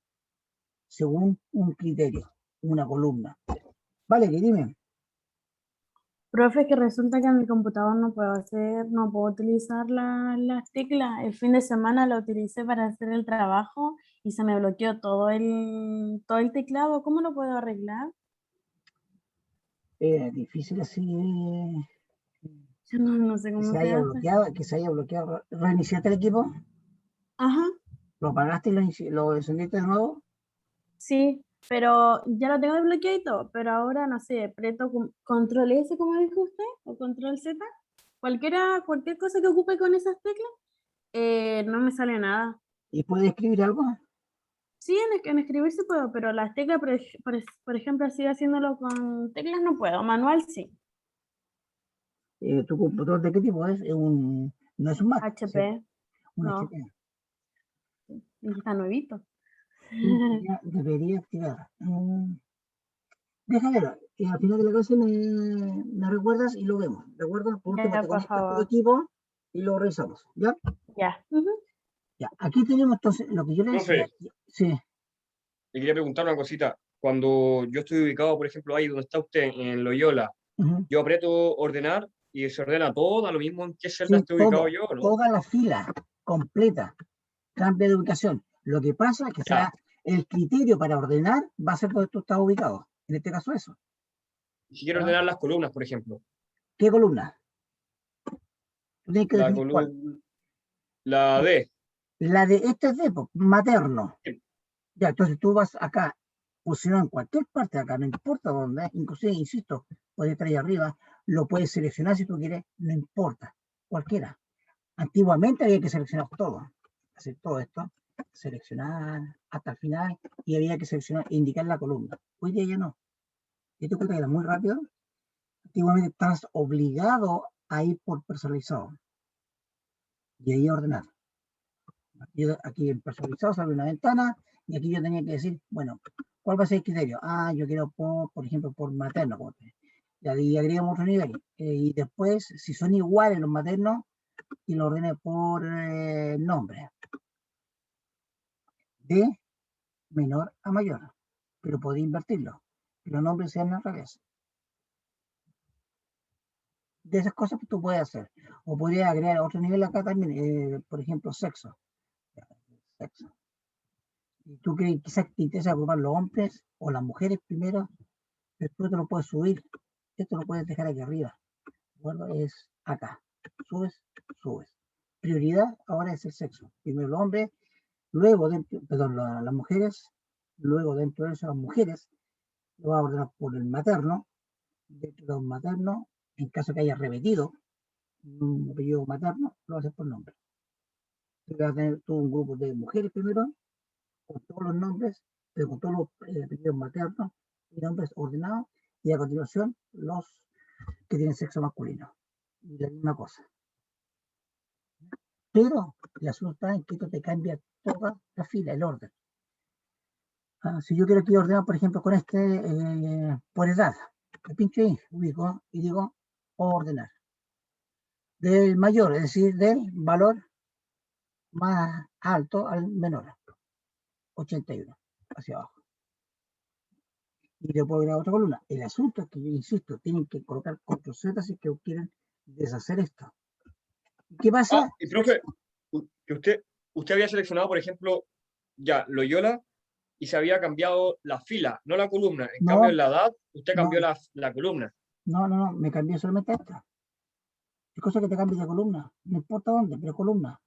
según un criterio, una columna. Vale, que dime. Profe, que resulta que en mi computador no puedo utilizar las teclas. El fin de semana la utilicé para hacer el trabajo y se me bloqueó todo el teclado. ¿Cómo lo puedo arreglar? Difícil así Yo no sé que cómo se se haya hace. bloqueado, Reiniciaste el equipo, Ajá, lo apagaste y lo encendiste de nuevo. sí, pero ya lo tengo desbloqueado y todo, pero ahora no sé, aprieto control S, como dijo usted, o control Z. Cualquier cosa que ocupe con esas teclas, no me sale nada. ¿Y puedes escribir algo? Sí, en escribir sí puedo, pero las teclas, por ejemplo, así haciéndolo con teclas no puedo. Manual sí. ¿Tu computador de qué tipo es? No es un Mac, ¿cierto? HP, Un no, HP. y está nuevito. Sí, debería activar. Déjame ver. Y al final de la clase me recuerdas y lo vemos. ¿De acuerdo? Por último, Ya, te por conectas a tu favor. equipo y lo revisamos. ¿Ya? Ya. Ujú. Ya. Aquí tenemos entonces lo que yo le decía. Profe, Sí. le quería preguntar una cosita. Cuando yo estoy ubicado, por ejemplo, ahí donde está usted, en Loyola, Ujú. yo aprieto ordenar y se ordena todo, da lo mismo en qué celda Sí, estoy ubicado todo. yo, ¿no? Toda la fila completa. Cambia de ubicación. Lo que pasa es que Ya. el criterio para ordenar va a ser donde tú estás ubicado. En este caso, eso. Si quiero ¿Ya? ordenar las columnas, por ejemplo, ¿Qué columna? Tú tienes que la definir cuál. columna, la D. La de este es de materno. Sí. Ya, entonces tú vas acá, posicionado en cualquier parte de acá, no importa dónde, inclusive, insisto, puede estar ahí arriba, lo puedes seleccionar si tú quieres, no importa, cualquiera. Antiguamente había que seleccionar todo, hacer todo esto, seleccionar hasta el final, y había que seleccionar e indicar la columna. Hoy día ya no. Y te cuenta que era muy rápido. Antiguamente estabas obligado a ir por personalizado. y ahí ordenar. Aquí en personalizado sale una ventana y aquí yo tenía que decir, bueno, ¿cuál va a ser el criterio? Ah, yo quiero, por ejemplo, por materno. Y ahí agregamos otro nivel. Y después, si son iguales los maternos, y lo ordené por nombre. De menor a mayor. Pero podía invertirlo. Que los nombres sean al revés. De esas cosas que tú puedes hacer. O podrías agregar otro nivel acá también, por ejemplo, sexo. Sexo. Y tú que quizás te interesa ocupar los hombres o las mujeres primero, después te lo puedes subir. Esto lo puedes dejar aquí arriba. Bueno, es acá. Subes, subes. Prioridad ahora es el sexo. Primero los hombres, luego dentro, perdón, las mujeres, luego dentro de esas mujeres, lo vas a ordenar por el materno, dentro de los maternos, en caso que haya repetido un apellido materno, lo vas a hacer por nombre. Entonces vas a tener todo un grupo de mujeres primero, con todos los nombres, pero con todos los apellidos maternos y nombres ordenados, y a continuación los que tienen sexo masculino. Y la misma cosa. Pero el asunto está en que esto te cambia toda la fila, el orden. Si yo quiero que ordenar, por ejemplo, con por edad, me pincho ahí, ubico y digo ordenar. Del mayor, es decir, del valor más alto al menor, 81, hacia abajo. Y le puedo agregar otra columna. El asunto es que yo insisto, tienen que colocar control Z si que quieren deshacer esto. ¿Qué pasa? Y profe, que usted había seleccionado, por ejemplo, ya Loyola y se había cambiado la fila, no la columna. En cambio, No, en la edad, usted no, cambió la columna. no, me cambié solamente esta. Es cosa que te cambies de columna, no importa dónde, pero columna.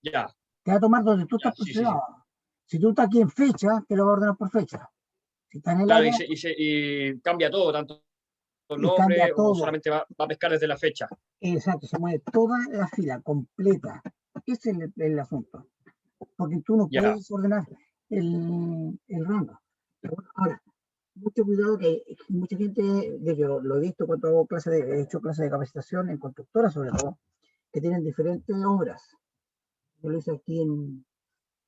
Ya, Te va a tomar donde tú ya, estás sí, sí, sí. posicionado. Si tú estás aquí en fecha, te lo va a ordenar por fecha. Si está en el Claro, área, y cambia todo, tanto el y cambia nombre o todo. solamente va a pescar desde la fecha. Exacto, se mueve toda la fila completa. Ese es el asunto. Porque tú no Ya. puedes ordenar el rango. Pero bueno, ahora, mucho cuidado que mucha gente, de que lo he visto cuando hago he hecho clases de capacitación en constructoras sobre todo, que tienen diferentes obras. Yo lo hice aquí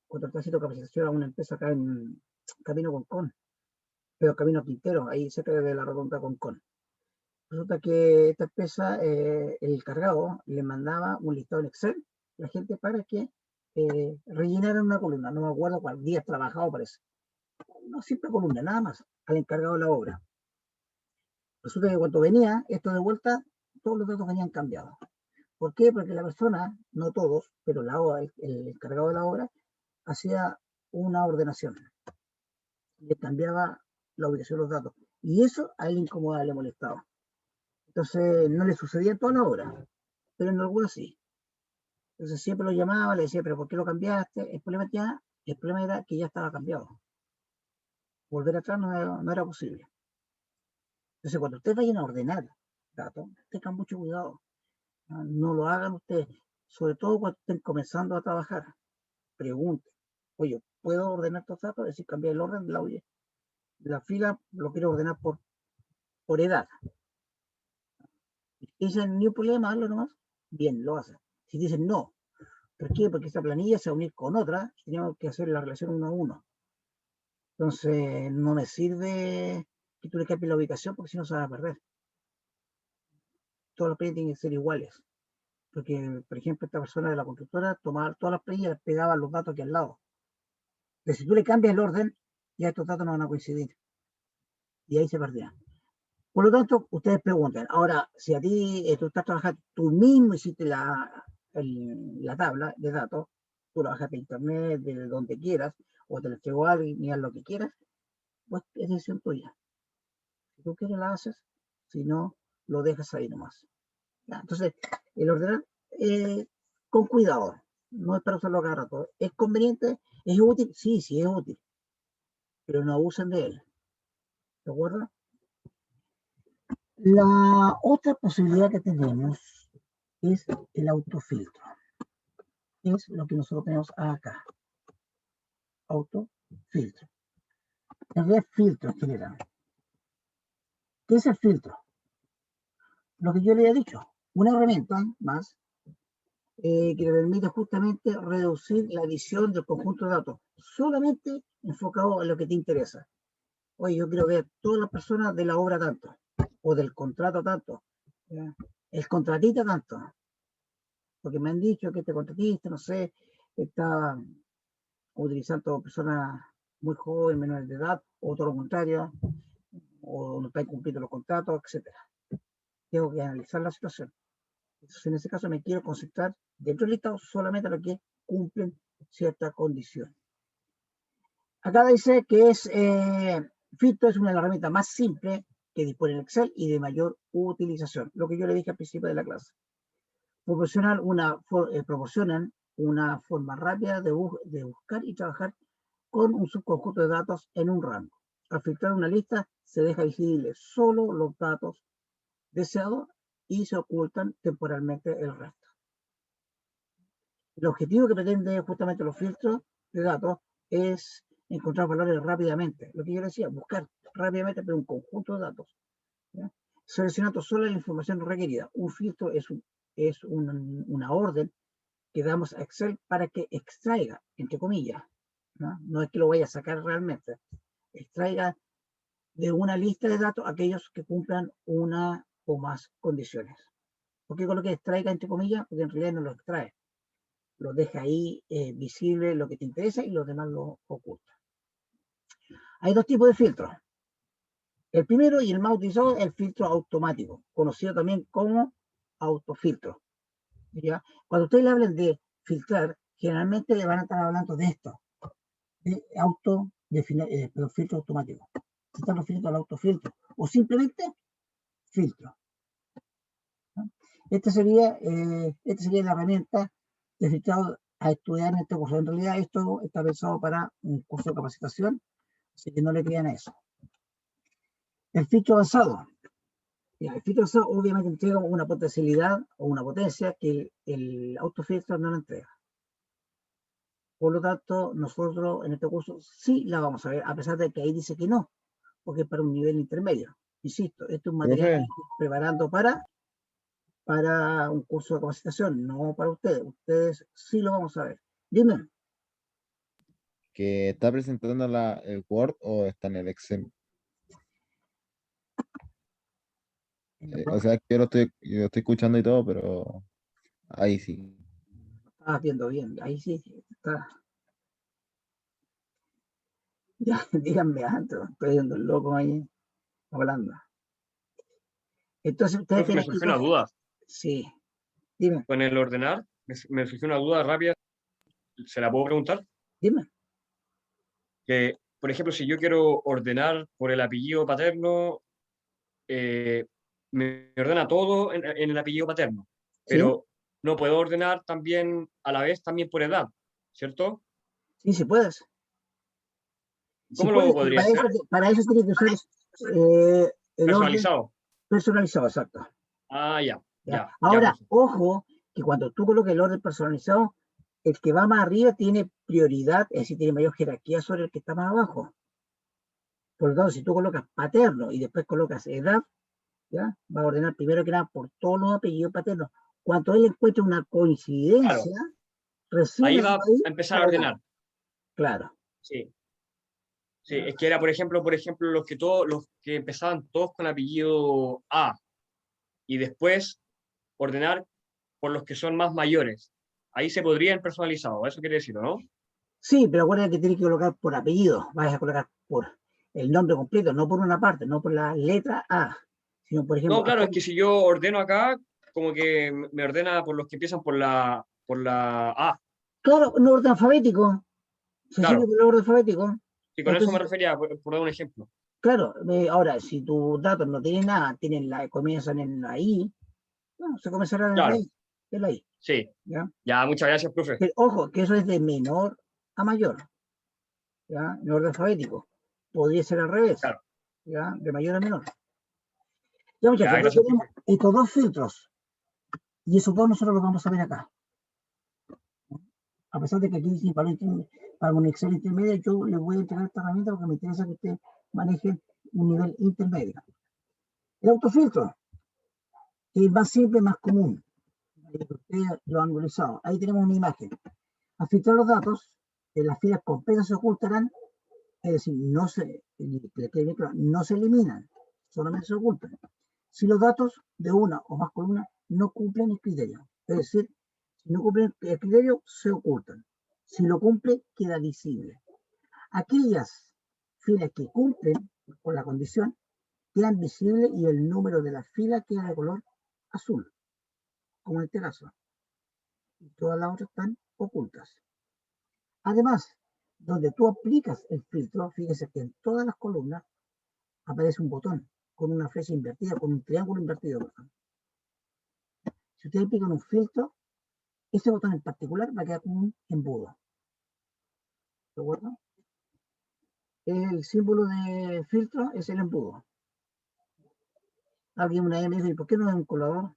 cuando estaba haciendo capacitación a una empresa acá en Camino Concón, pero Camino Quintero, ahí cerca de la Rotonda Concón. Resulta que esta empresa, el cargado, le mandaba un listado en Excel a la gente para que rellenaran una columna. No me acuerdo cuál día trabajado, parece. No, siempre columna, nada más, al encargado de la obra. Resulta que cuando venía esto de vuelta, todos los datos venían cambiados. ¿Por qué? Porque la persona, no todos, pero el encargado de la obra, hacía una ordenación. Le cambiaba la ubicación de los datos. Y eso a él le incomodaba, le molestaba. Entonces no le sucedía en toda la obra, pero en algunas sí. Entonces siempre lo llamaba, le decía, pero ¿por qué lo cambiaste? El problema era que ya estaba cambiado. Volver atrás no era posible. Entonces cuando ustedes vayan a ordenar datos, tengan mucho cuidado. No lo hagan ustedes, sobre todo cuando estén comenzando a trabajar. Pregunten, oye, ¿puedo ordenar estos datos? Es decir, cambiar el orden de la fila, lo quiero ordenar por edad. Si dicen, ni un problema, hazlo nomás, bien, lo hacen. Si dicen no, ¿por qué? Porque esta planilla se va a unir con otra y tenemos que hacer la relación uno a uno. Entonces, no me sirve que tú le cambies la ubicación porque si no se va a perder. Todas las planillas tienen que ser iguales. Porque, por ejemplo, esta persona de la constructora tomaba todas las planillas y les pegaba los datos aquí al lado. Entonces, si tú le cambias el orden, ya estos datos no van a coincidir. Y ahí se perdían. Por lo tanto, ustedes preguntan. Ahora, si a ti tú estás trabajando, tú mismo hiciste la tabla de datos, tú la bajaste de internet, de donde quieras, o te la entregó a alguien y haz lo que quieras, pues es decisión tuya. Si tú quieres la haces, si no, lo dejas ahí nomás. ¿Ya? Entonces, el ordenar con cuidado, no es para usarlo cada rato. ¿Es conveniente? ¿Es útil? Sí, sí es útil, pero no abusen de él. ¿De acuerdo? La otra posibilidad que tenemos es el autofiltro. Es lo que nosotros tenemos acá. Autofiltro. En realidad, filtro en general. ¿Qué es el filtro? Lo que yo le he dicho, una herramienta más que le permite justamente reducir la visión del conjunto de datos, solamente enfocado en lo que te interesa. Oye, yo quiero ver todas las personas de la obra tanto, o del contrato tanto, ¿ya? El contratista tanto, porque me han dicho que este contratista, no sé, está utilizando personas muy jóvenes, menores de edad, o todo lo contrario, o no están cumpliendo los contratos, etcétera. Tengo que analizar la situación. Entonces, en ese caso me quiero concentrar dentro del listado solamente a lo que cumplen cierta condición. Acá dice que filtro es una de las herramientas más simples que dispone el Excel y de mayor utilización. Lo que yo le dije al principio de la clase. Proporcionan una forma rápida de buscar y trabajar con un subconjunto de datos en un rango. Al filtrar una lista, se deja visible solo los datos deseados y se ocultan temporalmente el resto. El objetivo que pretende justamente los filtros de datos es encontrar valores rápidamente. Lo que yo decía, buscar rápidamente pero un conjunto de datos, ¿ya? Seleccionando solo la información requerida. Un filtro es una orden que damos a Excel para que extraiga, entre comillas, ¿no? No es que lo vaya a sacar realmente, extraiga de una lista de datos aquellos que cumplan una o más condiciones. ¿Por qué coloqué extraiga entre comillas? Porque en realidad no lo extrae. Lo deja ahí visible lo que te interesa y los demás lo oculta. Hay dos tipos de filtros. El primero y el más utilizado es el filtro automático, conocido también como autofiltro, ¿ya? Cuando ustedes le hablan de filtrar, generalmente le van a estar hablando de esto, de filtro automático. Se están refiriendo al autofiltro o simplemente filtro, ¿no? Esta sería la herramienta de filtrado a estudiar en este curso. En realidad esto está pensado para un curso de capacitación, así que no le crean a eso. El filtro avanzado. El filtro avanzado obviamente entrega una potencialidad o una potencia que el autofiltro no la entrega. Por lo tanto, nosotros en este curso sí la vamos a ver, a pesar de que ahí dice que no, porque es para un nivel intermedio. Insisto, esto es un material que estoy preparando para un curso de capacitación, no para ustedes. Ustedes sí lo vamos a ver. Dime. ¿Que está presentando el Word o está en el Excel? O sea, yo lo estoy escuchando y todo, pero ahí sí. Estás viendo bien, ahí sí está. Ya, díganme antes, estoy viendo el loco ahí hablando. Entonces, ustedes Profe, me tienen surgió una duda. Sí, dime, Con el ordenar, me surgió una duda rápida. ¿Se la puedo preguntar? dime. Que, por ejemplo, si yo quiero ordenar por el apellido paterno, me ordena todo en el apellido paterno, ¿Sí? pero no puedo ordenar también a la vez también por edad, ¿cierto? Sí, sí puedes. Sí ¿Cómo puedes, lo pero podría hacer? para eso tienes que usar el orden Personalizado. personalizado, exacto. Ah, ya, ¿Ya? ya, ya, Ahora, profe. ojo, que cuando tú colocas el orden personalizado, el que va más arriba tiene prioridad, es decir, tiene mayor jerarquía sobre el que está más abajo. Por lo tanto, si tú colocas paterno y después colocas edad, ¿ya? Va a ordenar primero que nada por todos los apellidos paternos. Cuando él encuentre una Claro, coincidencia, recién ahí le va va a ir a empezar a para allá. ordenar. Claro. Sí, sí, ¿Ya? es que era, por ejemplo, los que empezaban todos con apellido A y después ordenar por los que son más mayores. Ahí se podrían personalizado, eso quiere decir, ¿no? Sí, pero acuérdate que tienes que colocar por apellido. Vas a colocar por el nombre completo, no por una parte, no por la letra A, sino, por No, ejemplo, claro, es que si yo ordeno acá, como que me ordena por los que empiezan por la A. claro, un orden alfabético. Se sigue Claro, por el orden alfabético. y con eso me Entonces, refería, por dar un ejemplo. claro, ahora, si tus datos no tienen nada, comienzan en la I, bueno, se comenzarán en la Claro, I, en la I, sí. ¿ya? Ya, muchas gracias, profe. Ojo, que eso es de menor a mayor, ¿ya? En orden alfabético. Podría ser al revés, Claro, ¿ya? De mayor a menor. Ya, muchachos, ya, entonces gracias, tenemos profe. estos dos filtros, y esos dos nosotros los vamos a ver acá. A pesar de que aquí dice para un Excel intermedio, yo les voy a entregar esta herramienta porque me interesa que usted maneje un nivel intermedio. El autofiltro, que es más simple, más común. Ustedes lo han visualizado. Ahí tenemos una imagen. Al filtrar los datos, las filas completas se ocultarán, es decir, no se eliminan, solamente se ocultan. Si los datos de una o más columnas no cumplen el criterio, es decir, si no cumplen el criterio, se ocultan. Si lo cumple, queda visible. Aquellas filas que cumplen con la condición quedan visibles y el número de la fila queda de color azul, como en este caso. Y todas las otras están ocultas. Además, donde tú aplicas el filtro, fíjese que en todas las columnas aparece un botón con una flecha invertida, con un triángulo invertido. Si ustedes aplican un filtro, ese botón en particular va a quedar como un embudo. ¿De acuerdo? El símbolo de filtro es el embudo. Alguien una vez me dijo, ¿y por qué no es un colador?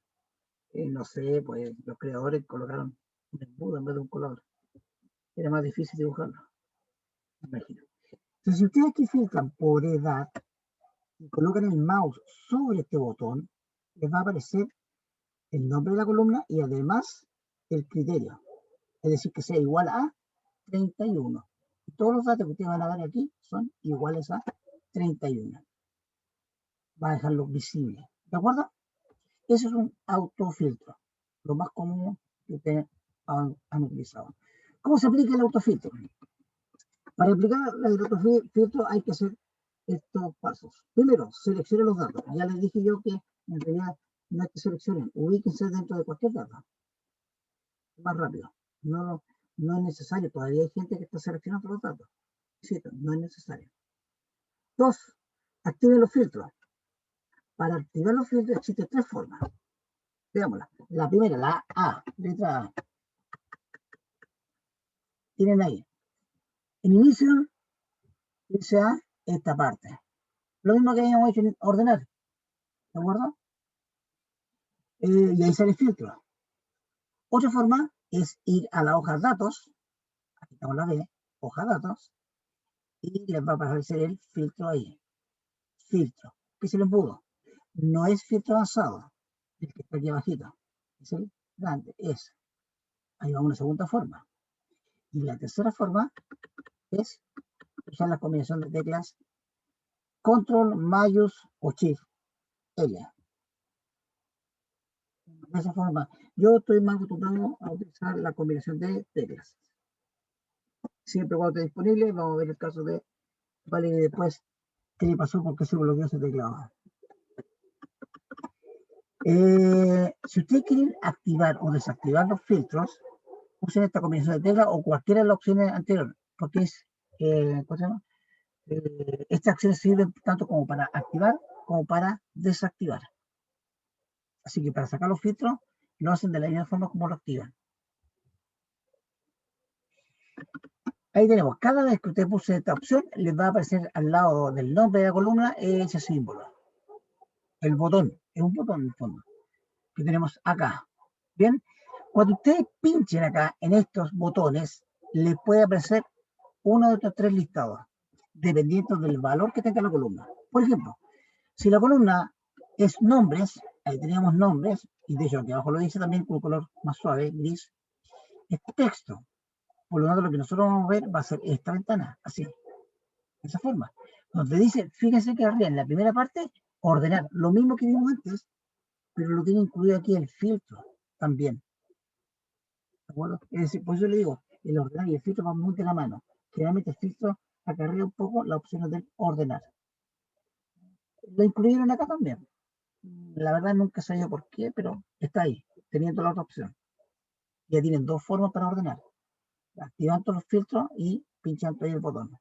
No sé, pues los creadores colocaron un embudo en vez de un colador. Era más difícil dibujarlo, me imagino. Entonces, si ustedes aquí filtran por edad y colocan el mouse sobre este botón, les va a aparecer el nombre de la columna y además el criterio. Es decir, que sea igual a 31. Todos los datos que ustedes van a ver aquí son iguales a 31. Va a dejarlo visible. ¿De acuerdo? Ese es un autofiltro. Lo más común que ustedes han utilizado. ¿Cómo se aplica el autofiltro? Para aplicar el autofiltro hay que hacer estos pasos. Primero, seleccione los datos. Ya les dije yo que en realidad no hay que seleccionar. Ubíquense dentro de cualquier dato. Más rápido. No es necesario. Todavía hay gente que está seleccionando los datos. Sí, no es necesario. Dos, activen los filtros. Para activar los filtros existen tres formas. Veámosla. La primera, la A, letra A. Tienen ahí. En inicio, dice A, esta parte. Lo mismo que habíamos hecho en ordenar. ¿De acuerdo? Y ahí sale el filtro. Otra forma es ir a la hoja datos. Aquí estamos la B, hoja datos. Y les va a aparecer el filtro ahí. Filtro. ¿Qué es el embudo? No es filtro avanzado. El que está aquí abajito. Es el grande. Es. Ahí va una segunda forma. Y la tercera forma es usar la combinación de teclas Control, Mayús o Shift L. De esa forma, yo estoy más acostumbrado a utilizar la combinación de teclas. Siempre cuando esté disponible, vamos a ver el caso de Vale y después qué le pasó porque se bloqueó ese teclado. Si ustedes quieren activar o desactivar los filtros, usen esta combinación de teclas o cualquiera de las opciones anteriores, porque es, ¿cómo se llama? Estas acciones sirven tanto como para activar como para desactivar. Así que para sacar los filtros, lo hacen de la misma forma como lo activan. Ahí tenemos, cada vez que usted puse esta opción, les va a aparecer al lado del nombre de la columna ese símbolo. El botón, es un botón en el fondo, que tenemos acá. Bien, cuando ustedes pinchen acá en estos botones, les puede aparecer uno de estos tres listados, dependiendo del valor que tenga la columna. Por ejemplo, si la columna es nombres, ahí tenemos nombres, y de hecho aquí abajo lo dice también con un color más suave, gris, es texto. Por lo tanto, lo que nosotros vamos a ver va a ser esta ventana, así, de esa forma. Donde dice, fíjense que arriba en la primera parte, ordenar, lo mismo que vimos antes, pero lo tiene incluido aquí el filtro también. ¿De acuerdo? Es decir, por eso le digo, el ordenar y el filtro van muy de la mano. Generalmente el filtro acarrea un poco la opción del ordenar. Lo incluyeron acá también. La verdad nunca sabía por qué, pero está ahí, teniendo la otra opción. Ya tienen dos formas para ordenar. Activando los filtros y pinchando ahí el botón.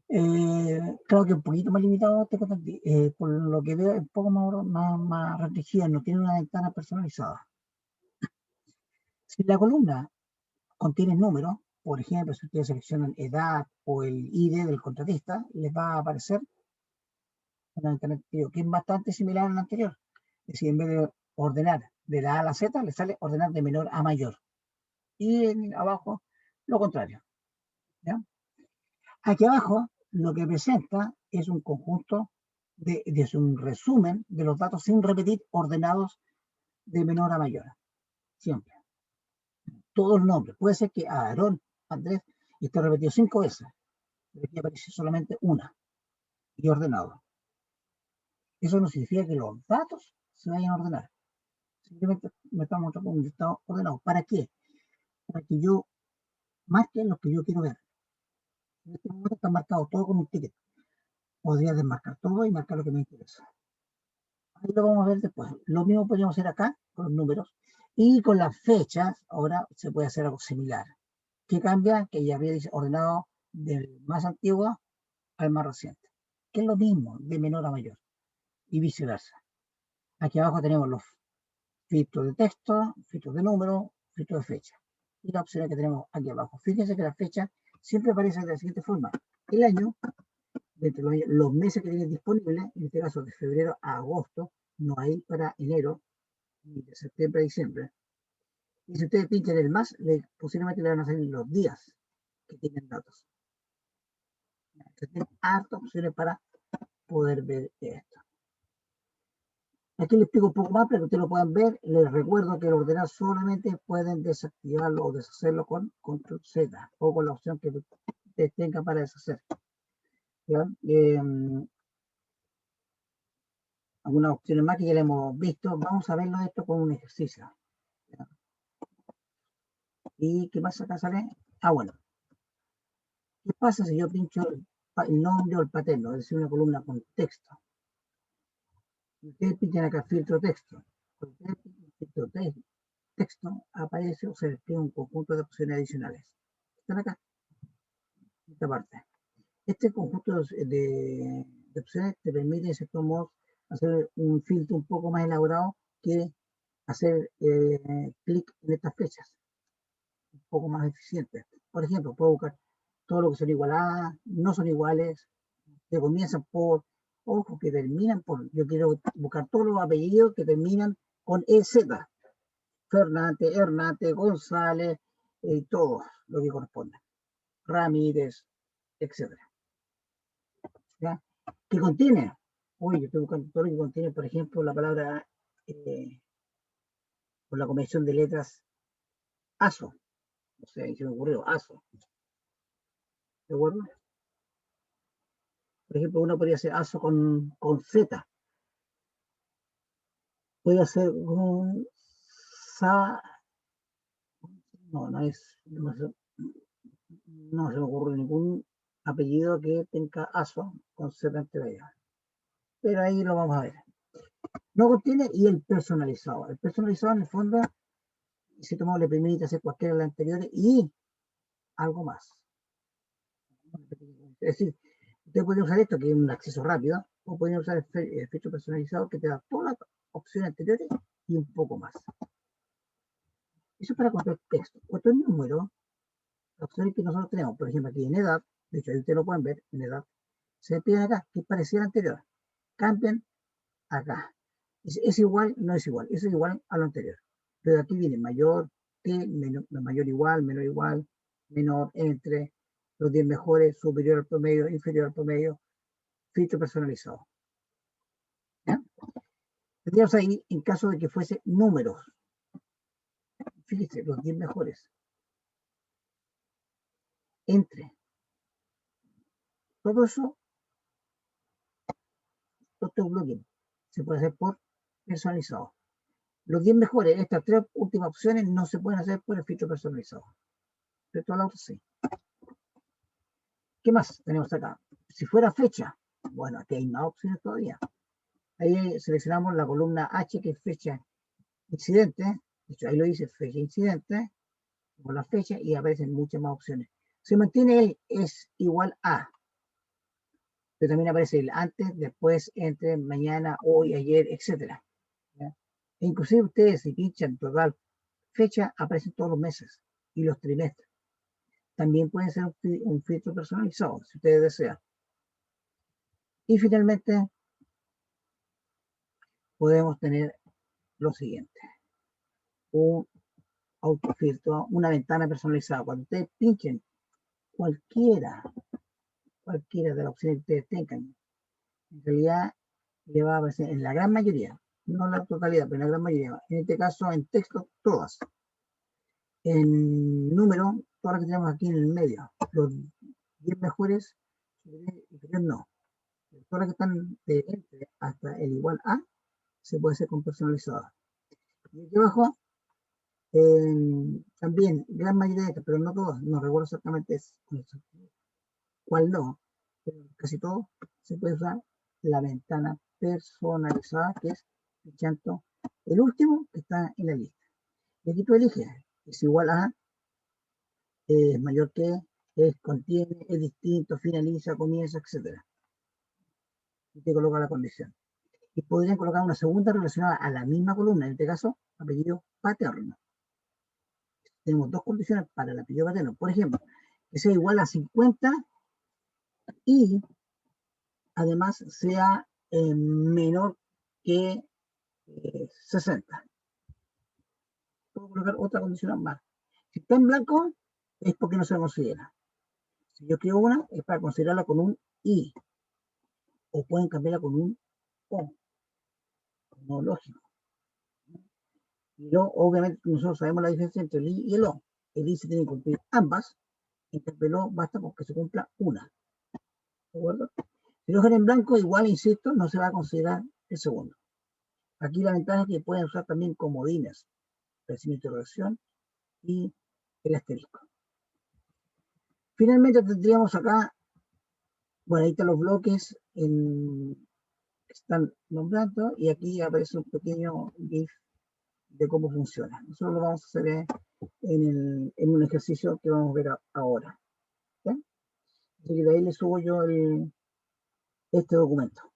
Creo que un poquito más limitado, por lo que veo, es un poco más restringida, no tiene una ventana personalizada. Si la columna contiene números, por ejemplo, si ustedes seleccionan edad o el ID del contratista, les va a aparecer una ventana que es bastante similar a la anterior. Es decir, en vez de ordenar de la A a la Z, le sale ordenar de menor a mayor. Y abajo, lo contrario. ¿Ya? Aquí abajo, lo que presenta es un conjunto es un resumen de los datos sin repetir, ordenados de menor a mayor, siempre. Todos los nombres. Puede ser que Aarón, Andrés, esté repetido 5 veces, pero aquí aparece solamente una, y ordenado. Eso no significa que los datos se vayan a ordenar. Simplemente me estamos mostrando un listado ordenado. ¿Para qué? Para que yo marque lo que yo quiero ver. En este momento está marcado todo con un ticket. Podría desmarcar todo y marcar lo que me interesa. Ahí lo vamos a ver después. Lo mismo podríamos hacer acá con los números. Y con las fechas, ahora se puede hacer algo similar. ¿Qué cambia? Que ya había ordenado del más antiguo al más reciente. Que es lo mismo, de menor a mayor. Y viceversa. Aquí abajo tenemos los filtros de texto, filtros de número, filtros de fecha. Y la opción que tenemos aquí abajo. Fíjense que la fecha siempre aparece de la siguiente forma. El año, dentro de los meses que tienen disponibles, en este caso de febrero a agosto, no hay para enero, ni de septiembre a diciembre. Y si ustedes pinchan el más, posiblemente le van a salir los días que tienen datos. Entonces, tienen hartas opciones para poder ver esto. Aquí les explico un poco más para que ustedes lo puedan ver. Les recuerdo que el ordenar solamente pueden desactivarlo o deshacerlo con Control Z o con la opción que ustedes tengan para deshacer. ¿Ya? Algunas opciones más que ya le hemos visto. Vamos a verlo esto con un ejercicio. ¿Ya? ¿Y qué más acá sale? Bueno. ¿Qué pasa si yo pincho el nombre o el paterno? Es decir, una columna con texto. Ustedes pinchan acá filtro texto. Cuando ustedes pinchan filtro texto, aparece o se despliega un conjunto de opciones adicionales. Están acá, en esta parte. Este conjunto de opciones te permite, en cierto modo, hacer un filtro un poco más elaborado que hacer clic en estas flechas. Un poco más eficiente. Por ejemplo, puedo buscar todo lo que son igualadas, no son iguales, que comienzan por, ojo, que terminan por, yo quiero buscar todos los apellidos que terminan con EZ. Fernández, Hernández, González, todo lo que corresponde. Ramírez, etc. ¿Ya? ¿Qué contiene? Uy, yo estoy buscando todo lo que contiene, por ejemplo, la palabra con la combinación de letras ASO. O sea, se me ocurrió ASO. ¿De acuerdo? Por ejemplo, uno podría hacer ASO con Z. Puede hacer un no es, no se me ocurre ningún apellido que tenga ASO con Z entre ellos. Pero ahí lo vamos a ver. No contiene y el personalizado. El personalizado en el fondo, si tomamos le permite hacer cualquiera de las anteriores y algo más. Es decir, usted puede usar esto que es un acceso rápido, o puede usar el filtro personalizado que te da todas las opciones anteriores y un poco más. Eso es para cualquier texto. Cualquier número, las opciones que nosotros tenemos, por ejemplo, aquí en edad, de hecho, ahí ustedes lo pueden ver, en edad, se piden acá, que es parecido al anterior. Cambian acá. ¿Es igual? No es igual. Eso es igual a lo anterior. Pero aquí viene mayor, que, mayor igual, menor igual, menor, entre, los 10 mejores, superior al promedio, inferior al promedio, filtro personalizado. ¿Ya? Tendríamos ahí, en caso de que fuese números. Fíjese, los 10 mejores. Entre. Todo eso, todo este bloque se puede hacer por personalizado. Los 10 mejores, estas 3 últimas opciones no se pueden hacer por el filtro personalizado. Pero todas las otras sí. ¿Qué más tenemos acá? Si fuera fecha, bueno, aquí hay más opciones todavía. Ahí seleccionamos la columna H, que es fecha incidente. De hecho, ahí lo dice fecha incidente, con la fecha, y aparecen muchas más opciones. Se mantiene el es igual a, pero también aparece el antes, después, entre, mañana, hoy, ayer, etc. E inclusive ustedes, si pinchan total fecha, aparecen todos los meses y los trimestres. También pueden ser un filtro personalizado, si ustedes desean. Y finalmente, podemos tener lo siguiente. Un autofiltro, una ventana personalizada. Cuando ustedes pinchen cualquiera de las opciones que ustedes tengan, en realidad le va a aparecer en la gran mayoría, no la totalidad, pero la gran mayoría. En este caso, en texto, todas. En número, todas las que tenemos aquí en el medio. Los 10 mejores, superior no. Todas las que están de entre hasta el igual a, se puede hacer con personalizada. Y aquí abajo, también, gran mayoría de estas, pero no todas, no recuerdo exactamente cuál no, pero casi todo se puede usar la ventana personalizada, que es pinchando el último que está en la lista. Y aquí tú eliges, es igual a, es mayor que, es contiene, es distinto, finaliza, comienza, etc. Y te coloca la condición. Y podrían colocar una segunda relacionada a la misma columna, en este caso, apellido paterno. Tenemos dos condiciones para el apellido paterno. Por ejemplo, que sea igual a 50 y además sea menor que 60. Puedo colocar otra condición más. Si está en blanco, es porque no se considera. Si yo escribo una, es para considerarla con un I. O pueden cambiarla con un O. No lógico. Y luego, obviamente, nosotros sabemos la diferencia entre el I y el O. El I se tiene que cumplir ambas. En cambio, el O basta con que se cumpla una. ¿De acuerdo? Si lo dejan en blanco, igual, insisto, no se va a considerar el segundo. Aquí la ventaja es que pueden usar también comodines. El signo de interrogación y el asterisco. Finalmente tendríamos acá, bueno, ahí están los bloques que están nombrando y aquí aparece un pequeño GIF de cómo funciona. Nosotros lo vamos a hacer en un ejercicio que vamos a ver ahora. ¿Sí? Así que de ahí le subo yo este documento.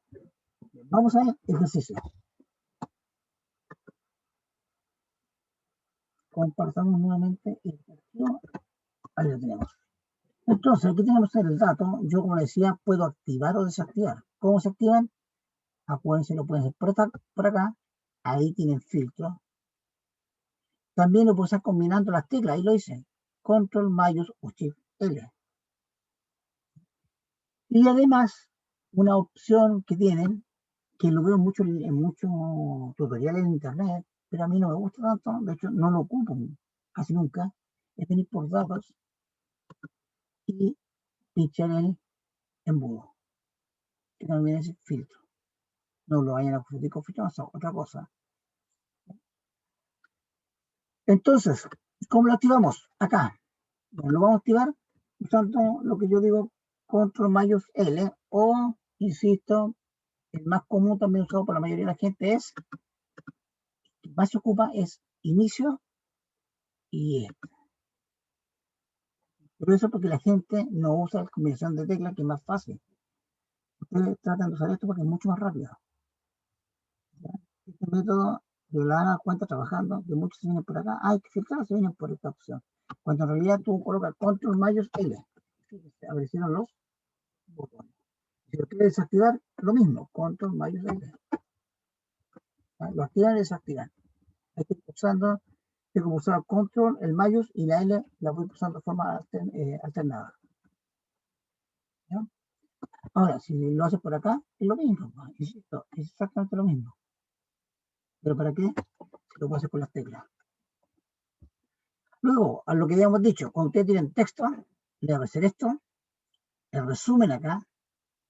Vamos a ejercicio. Compartamos nuevamente el archivo. Ahí lo tenemos. Entonces, aquí tenemos el dato. Yo, como decía, puedo activar o desactivar. ¿Cómo se activan? Acuérdense, lo pueden hacer por acá. Ahí tienen filtro. También lo puedo hacer combinando las teclas. Ahí lo hice. Control, mayús o Shift L. Y además, una opción que tienen, que lo veo mucho en muchos tutoriales en internet, pero a mí no me gusta tanto, de hecho no lo ocupo casi nunca, es venir por datos y pinchar el embudo, que también es filtro. No lo vayan a confundir con filtro, es otra cosa. Entonces, ¿cómo lo activamos? Acá. Bueno, lo vamos a activar usando lo que yo digo, control mayús L, o, insisto, el más común también usado por la mayoría de la gente es, el que más se ocupa es inicio y por eso, porque la gente no usa la combinación de teclas, que es más fácil. Ustedes tratan de usar esto porque es mucho más rápido. ¿Ya? Este método, de la dan cuenta trabajando, que muchos se vienen por acá, hay que filtrar, se vienen por esta opción. Cuando en realidad tú colocas control mayús L, fíjense, aparecieron los botones. Si lo quieres desactivar, lo mismo, control mayús L. ¿Ya? Lo activan y desactivan. Hay que ir pulsando, tengo que pulsar control, el mayús y la L la voy pulsando de forma alternada. ¿Ya? Ahora, si lo haces por acá, es lo mismo, insisto, es exactamente lo mismo. ¿Pero para qué? Si lo puedo hacer con las teclas. Luego, a lo que ya hemos dicho, cuando ustedes tienen texto, le va a hacer esto, el resumen acá,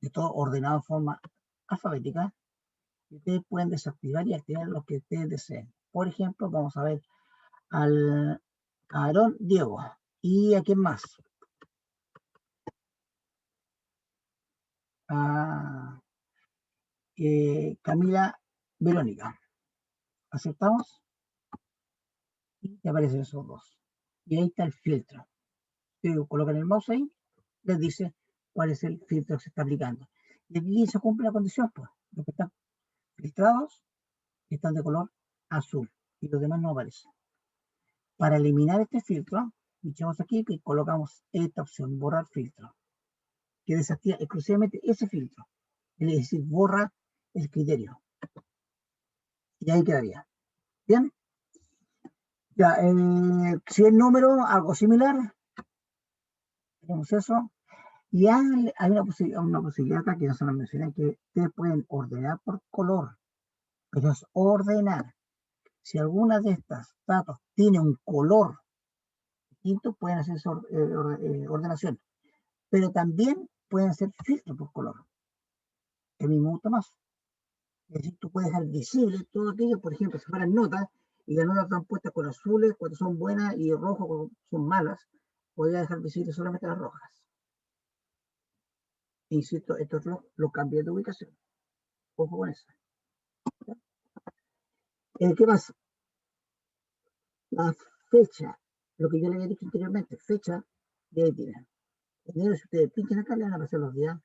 de todo ordenado en forma alfabética, y ustedes pueden desactivar y activar lo que ustedes deseen. Por ejemplo, vamos a ver a Aarón Diego. ¿Y a quién más? A Camila Verónica. ¿Aceptamos? Y te aparecen esos dos. Y ahí está el filtro. Ustedes colocan el mouse ahí, les dice cuál es el filtro que se está aplicando. Y aquí se cumple la condición, pues. Los que están filtrados están de color azul y los demás no aparecen. Para eliminar este filtro, pinchamos aquí y colocamos esta opción, borrar filtro, que desactiva exclusivamente ese filtro. Es decir, borra el criterio. Y ahí quedaría. Bien. Ya, si el número, algo similar, tenemos eso. Y hay una posibilidad acá que no se nos menciona, que ustedes pueden ordenar por color. pero es ordenar. Si alguna de estas datos tiene un color distinto, pueden hacer ordenación, pero también pueden hacer filtros por color, que a mí me gusta más. Es decir, tú puedes dejar visible todo aquello, por ejemplo, si fueran notas, y las notas están puestas con azules cuando son buenas y rojos cuando son malas, podría dejar visible solamente las rojas. Insisto, esto es lo cambia de ubicación. Ojo con eso. ¿Qué más? La fecha, lo que yo le había dicho anteriormente, fecha de ahí tienen. Enero, si ustedes pinchan acá, le van a aparecer los días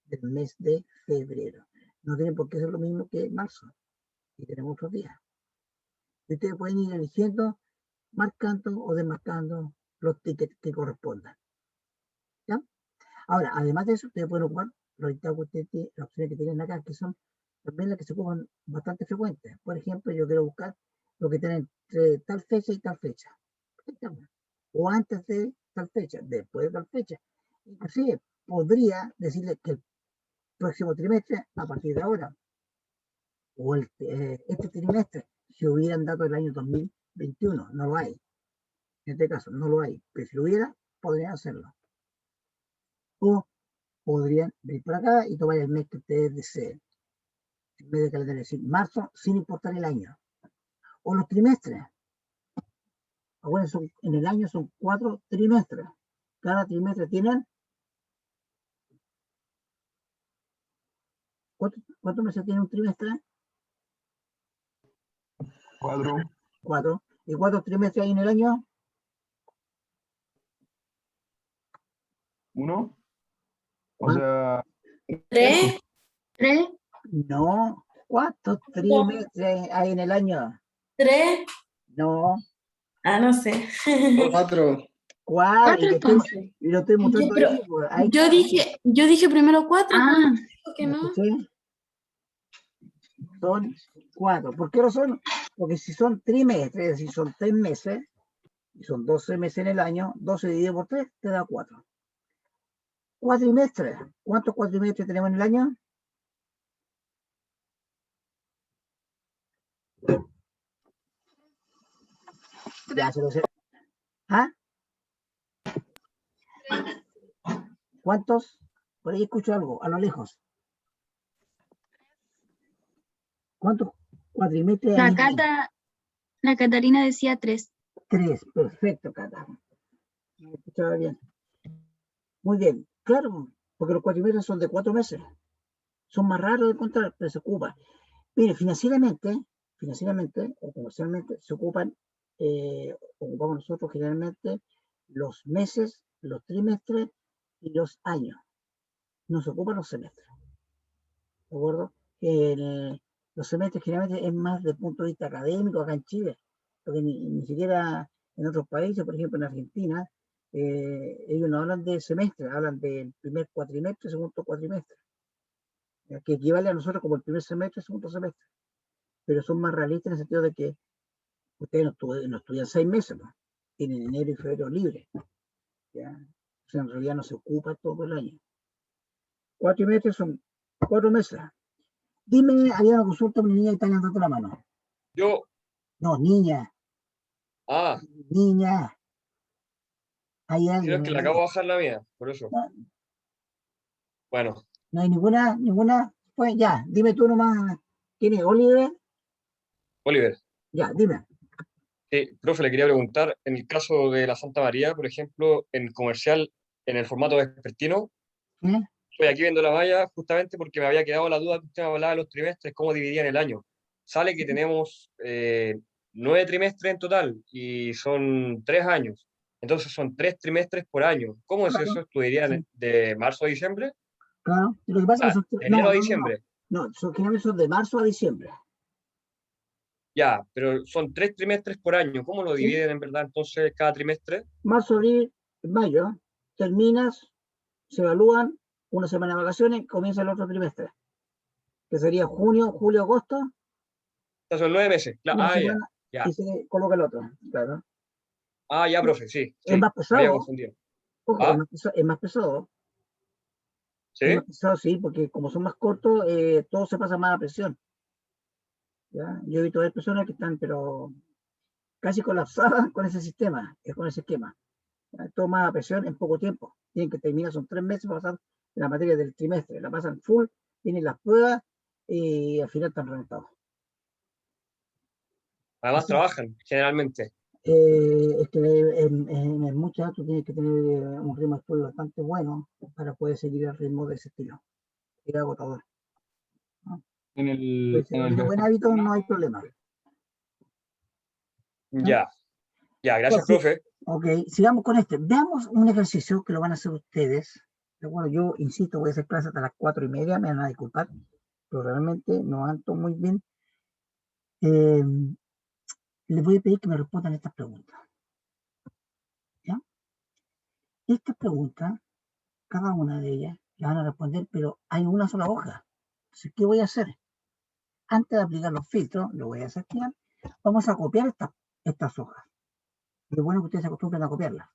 del mes de febrero. No tienen por qué ser lo mismo que marzo. Y tenemos otros días. Y ustedes pueden ir eligiendo, marcando o desmarcando los tickets que correspondan. ¿Ya? Ahora, además de eso, ustedes pueden ocupar las opciones que tienen acá, que son también las que se ocupan bastante frecuentes. Por ejemplo, yo quiero buscar lo que tienen entre tal fecha y tal fecha. O antes de tal fecha, después de tal fecha. Inclusive, podría decirle que el próximo trimestre, a partir de ahora, o este trimestre, si hubieran datos del año 2021, no lo hay. En este caso, no lo hay, pero si lo hubiera, podrían hacerlo. O podrían venir por acá y tomar el mes que ustedes deseen. En vez de calendario, decir marzo, sin importar el año. O los trimestres. Ahora en el año son 4 trimestres. Cada trimestre tienen. ¿Cuántos meses tiene un trimestre? 4. 4. ¿Y cuántos trimestres hay en el año? 1. O ¿Cuántos? sea, 3. 3. No. ¿Cuántos trimestres hay en el año? 3. No. Ah, no sé. 4. 4. 4 entonces. Y lo estoy mostrando Pero ahí. Pues, yo dije primero 4. Ah, Que no. ¿sí? Son 4. ¿Por qué lo son? Porque si son trimestres, es decir, son 3 meses, y son 12 meses en el año, 12 dividido por 3 te da 4. Cuatrimestres. ¿Cuántos cuatrimestres tenemos en el año? Ya se lo sé. ¿Ah? ¿Cuántos? Por ahí escucho algo, a lo lejos. ¿Cuántos cuatrimestres hay la en el año? La Catarina decía 3. 3. Perfecto, Cata. Me escuchaba bien. Muy bien. Claro, porque los cuatrimestres son de 4 meses. Son más raros de encontrar, pero se ocupan. Mire, financieramente o comercialmente se ocupan, ocupamos nosotros generalmente los meses, los trimestres y los años. No se ocupan los semestres. ¿De acuerdo? Los semestres generalmente es más desde el punto de vista académico acá en Chile, porque ni siquiera en otros países, por ejemplo en Argentina, ellos no hablan de semestre, hablan del primer cuatrimestre, segundo cuatrimestre, que equivale a nosotros como el primer semestre, segundo semestre, pero son más realistas en el sentido de que ustedes no estudian 6 meses, ¿no? Tienen enero y febrero libres, ¿ya? O sea, en realidad no se ocupa todo el año. Cuatrimestres son 4 meses. Dime, había una consulta, una niña que está levantando la mano. Yo, No, niña, ah, niña. Hay si no es alguien. que le acabo de bajar la mía, por eso. No, Bueno, no hay ninguna. Pues ya, dime tú nomás. ¿Quién es? ¿Oliver? Oliver, Ya, dime. profe, le quería preguntar, en el caso de la Santa María, por ejemplo, en comercial, en el formato vespertino, ¿Eh? estoy aquí viendo la malla justamente porque me había quedado la duda que usted me hablaba de los trimestres, cómo dividían el año. Sale que tenemos 9 trimestres en total y son 3 años. Entonces son 3 trimestres por año. ¿Cómo es Claro, eso? ¿Estudiarían de marzo a diciembre? claro. Lo que pasa es Ah, que de enero no, a no, no, no. diciembre. No, generalmente son de marzo a diciembre. Ya, pero son 3 trimestres por año. ¿Cómo lo ¿Sí? dividen en verdad entonces cada trimestre? Marzo, abril, mayo. Terminas, se evalúan, una semana de vacaciones, comienza el otro trimestre, que sería junio, julio, agosto, O sea, son 9 meses. una Ya, semana ya. y se coloca el otro. Claro. Ah, ya, profe, sí, Es sí. más Me había pesado, confundido. ojo, ¿Ah? es más pesado. Es más ¿Sí? pesado, sí, porque como son más cortos, todo se pasa más a presión. ¿ya? Yo he visto a personas que están, pero casi colapsadas con ese sistema, con ese esquema. ¿Ya? Toma presión en poco tiempo. Tienen que terminar, son 3 meses para pasar la materia del trimestre. La pasan full, tienen las pruebas y al final están reventados. Además trabajan, generalmente. Es que en muchas tú tienes que tener un ritmo de estudio bastante bueno para poder seguir el ritmo de ese estilo. Es agotador. ¿No? Pues, si tiene buen hábito, no hay problema. Ya, ya, gracias, Entonces, profe. ok, sigamos con este. Veamos un ejercicio que lo van a hacer ustedes. ¿De acuerdo? Yo insisto, voy a hacer clase hasta las 4:30, me van a disculpar, pero realmente no ando muy bien. Les voy a pedir que me respondan estas preguntas. ¿Ya? Estas preguntas, cada una de ellas, las van a responder, pero hay una sola hoja. Entonces, ¿qué voy a hacer? Antes de aplicar los filtros, lo voy a desactivar. Vamos a copiar estas hojas. Y es bueno que ustedes se acostumbren a copiarlas.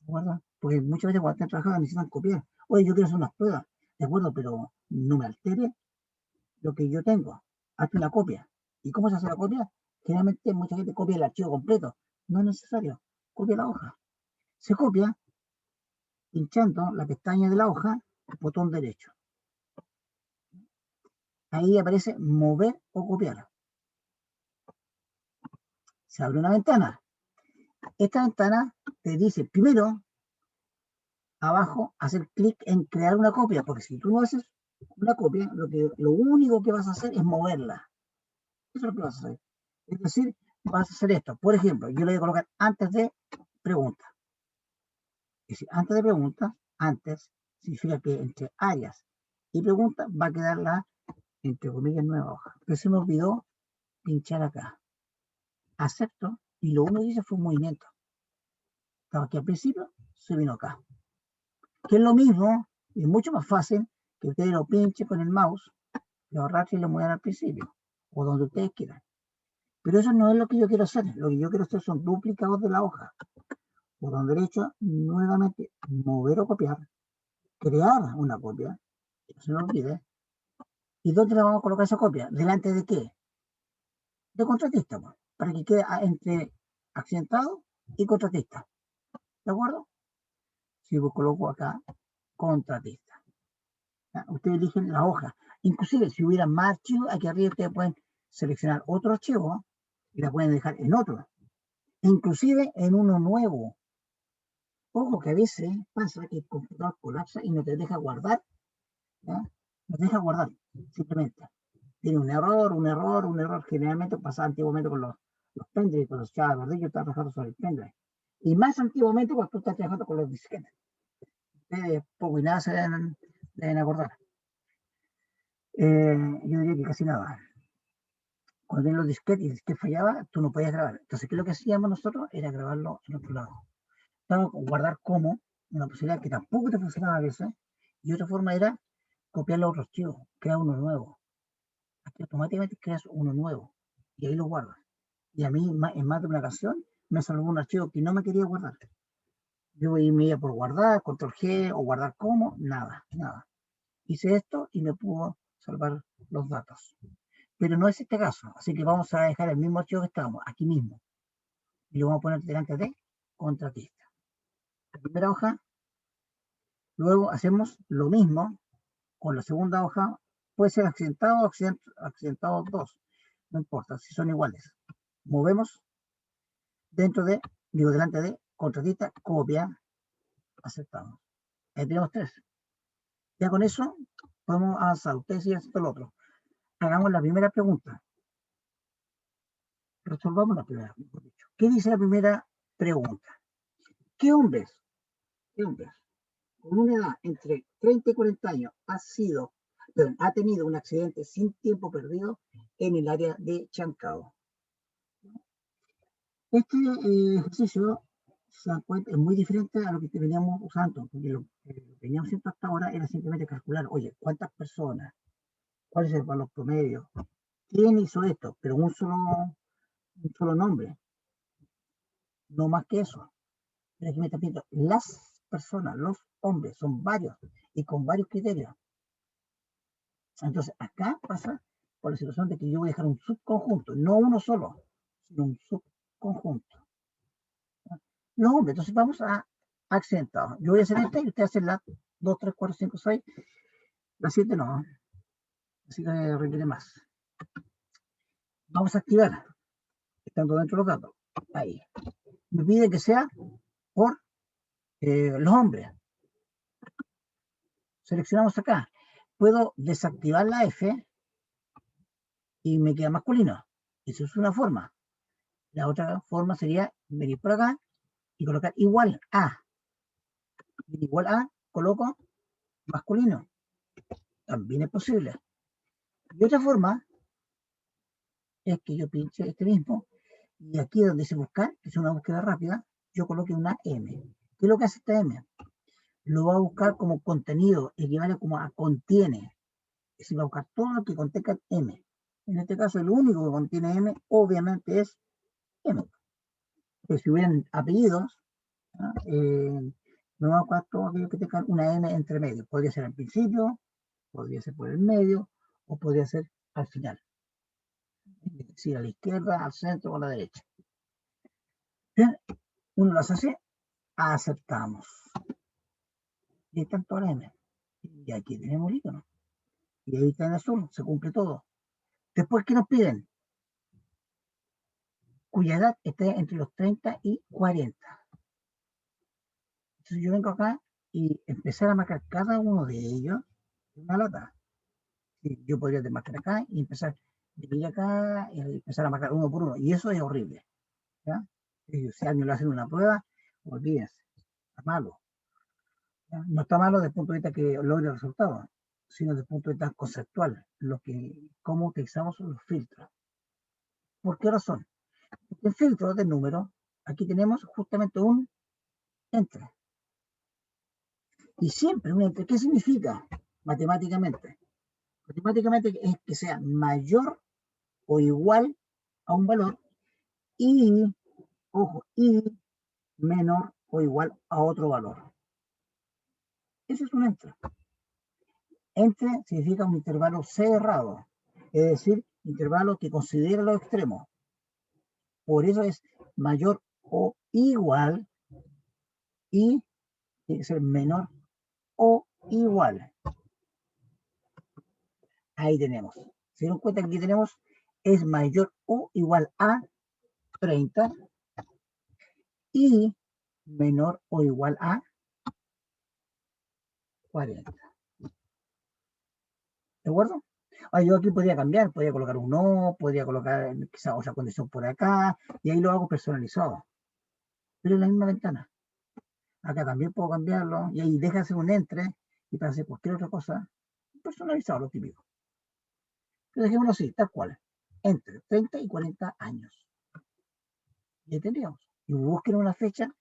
¿De acuerdo? Porque muchas veces cuando están trabajando necesitan copiar. Oye, yo quiero hacer unas pruebas. De acuerdo, pero no me altere lo que yo tengo. Hazte una copia. ¿Y cómo se hace la copia? Generalmente mucha gente copia el archivo completo. No es necesario. Copia la hoja. Se copia pinchando la pestaña de la hoja, botón derecho. Ahí aparece mover o copiar. Se abre una ventana. Esta ventana te dice primero, abajo, hacer clic en crear una copia, porque si tú no haces una copia, lo único que vas a hacer es moverla. Eso es lo que vas a hacer. Es decir, vas a hacer esto. Por ejemplo, yo le voy a colocar antes de pregunta. Es decir, antes de pregunta, antes significa que entre áreas y pregunta va a quedar la, entre comillas, nueva hoja. Pero se me olvidó pinchar acá. Acepto y lo único que hice fue un movimiento. Estaba aquí al principio, se vino acá. Que es lo mismo, y es mucho más fácil que ustedes lo pinchen con el mouse, lo arrastren y lo muevan al principio, o donde ustedes quieran. Pero eso no es lo que yo quiero hacer. Lo que yo quiero hacer son duplicados de la hoja. Botón derecho, nuevamente, mover o copiar, crear una copia, no se me olvide. ¿Y dónde le vamos a colocar esa copia? ¿Delante de qué? De contratista, pues, para que quede entre accidentado y contratista. ¿De acuerdo? Si yo coloco acá, contratista. ¿Ya? Ustedes eligen la hoja. Inclusive, si hubiera más archivos, aquí arriba ustedes pueden seleccionar otro archivo y la pueden dejar en otro. Inclusive en uno nuevo. Ojo que a veces pasa que el computador colapsa y no te deja guardar. ¿Ya? No te deja guardar, simplemente. Tiene un error. Generalmente pasaba antiguamente con los pendrive, con los chavos, yo estaba trabajando sobre el pendrive. Y más antiguamente cuando tú estás trabajando con los disquetes. Ustedes poco y nada se deben acordar. Yo diría que casi nada. Cuando tenías los disquetes y el disquete fallaba, tú no podías grabar. Entonces, ¿qué es lo que hacíamos nosotros? Era grabarlo en otro lado. Estaba guardar como una posibilidad que tampoco te funcionaba a veces. Y otra forma era copiar los otros archivos, crear uno nuevo. Aquí automáticamente creas uno nuevo y ahí lo guardas. Y a mí, en más de una ocasión, me salvó un archivo que no me quería guardar. Yo me iba por guardar, control G o guardar como, nada. Hice esto y me pudo salvar los datos. Pero no es este caso, así que vamos a dejar el mismo archivo que estábamos, aquí mismo. Y lo vamos a poner delante de contratista. La primera hoja, luego hacemos lo mismo con la segunda hoja, puede ser accidentado o accidentado 2, no importa, si son iguales. Movemos delante de contratista, copia, aceptamos. Ahí tenemos 3. Ya con eso podemos avanzar. Ustedes siguen haciendo lo otro. Hagamos la primera pregunta. Resolvamos la primera, mejor dicho. ¿Qué dice la primera pregunta? ¿Qué hombres con una edad entre 30 y 40 años ha tenido un accidente sin tiempo perdido en el área de Chancao? Este ejercicio se dan cuenta, es muy diferente a lo que veníamos usando, porque lo que veníamos haciendo hasta ahora era simplemente calcular, oye, ¿cuántas personas? ¿Cuál es el valor promedio? ¿Quién hizo esto? Pero un solo nombre, no más que eso. Pero aquí me está pidiendo las personas, los hombres, son varios y con varios criterios. Entonces, acá pasa por la situación de que yo voy a dejar un subconjunto, no uno solo, sino un subconjunto. Los hombres, entonces vamos a accidentados. Yo voy a hacer esta y usted hace la 2, 3, 4, 5, 6. La 7 no, así que requiere más. Vamos a activar, estando dentro de los datos. Ahí. Me pide que sea por los hombres. Seleccionamos acá. Puedo desactivar la F y me queda masculino. Eso es una forma. La otra forma sería venir por acá y colocar igual a. Igual a, coloco masculino. También es posible. Y otra forma es que yo pinche este mismo y aquí donde dice buscar, que es una búsqueda rápida, yo coloque una M. ¿Qué es lo que hace esta M? Lo va a buscar como contenido, equivale como a contiene. Es decir, va a buscar todo lo que contenga M. En este caso, el único que contiene M, obviamente, es M. Pero si hubieran apellidos, ¿no? Me va a buscar todo aquello que tenga una M entre medio. Podría ser al principio, podría ser por el medio, o podría ser al final. Es decir, a la izquierda, al centro o a la derecha. Bien, uno las hace, aceptamos. Y ahí están todas las M. Y aquí tenemos el icono. Y ahí está en azul, se cumple todo. Después, ¿qué nos piden? Cuya edad esté entre los 30 y 40. Entonces yo vengo acá y empezar a marcar cada uno de ellos en una lata. Sí, yo podría marcar acá y empezar de venir acá y empezar a marcar uno por uno. Y eso es horrible. ¿Ya? Si alguien lo hace en una prueba, olvídense. Está malo. ¿Ya? No está malo desde el punto de vista que logre el resultado, sino desde el punto de vista conceptual, cómo utilizamos los filtros. ¿Por qué razón? Porque el filtro de número, aquí tenemos justamente un entre. Y siempre un entre, ¿qué significa matemáticamente? Matemáticamente es que sea mayor o igual a un valor y, ojo, y menor o igual a otro valor. Ese es un entre. Entre significa un intervalo cerrado, es decir, intervalo que considera los extremos. Por eso es mayor o igual y tiene que ser menor o igual. Ahí tenemos. Se dieron cuenta que aquí tenemos es mayor o igual a 30 y menor o igual a 40. ¿De acuerdo? Ahora yo aquí podría cambiar, podría colocar un no, podría colocar quizá otra condición por acá, y ahí lo hago personalizado. Pero en la misma ventana. Acá también puedo cambiarlo, y ahí deja de ser un entre, y para hacer cualquier otra cosa, personalizado, lo típico. Pero dejémoslo así, tal cual. Entre 30 y 40 años. Y ahí tendríamos. Y busquen una fecha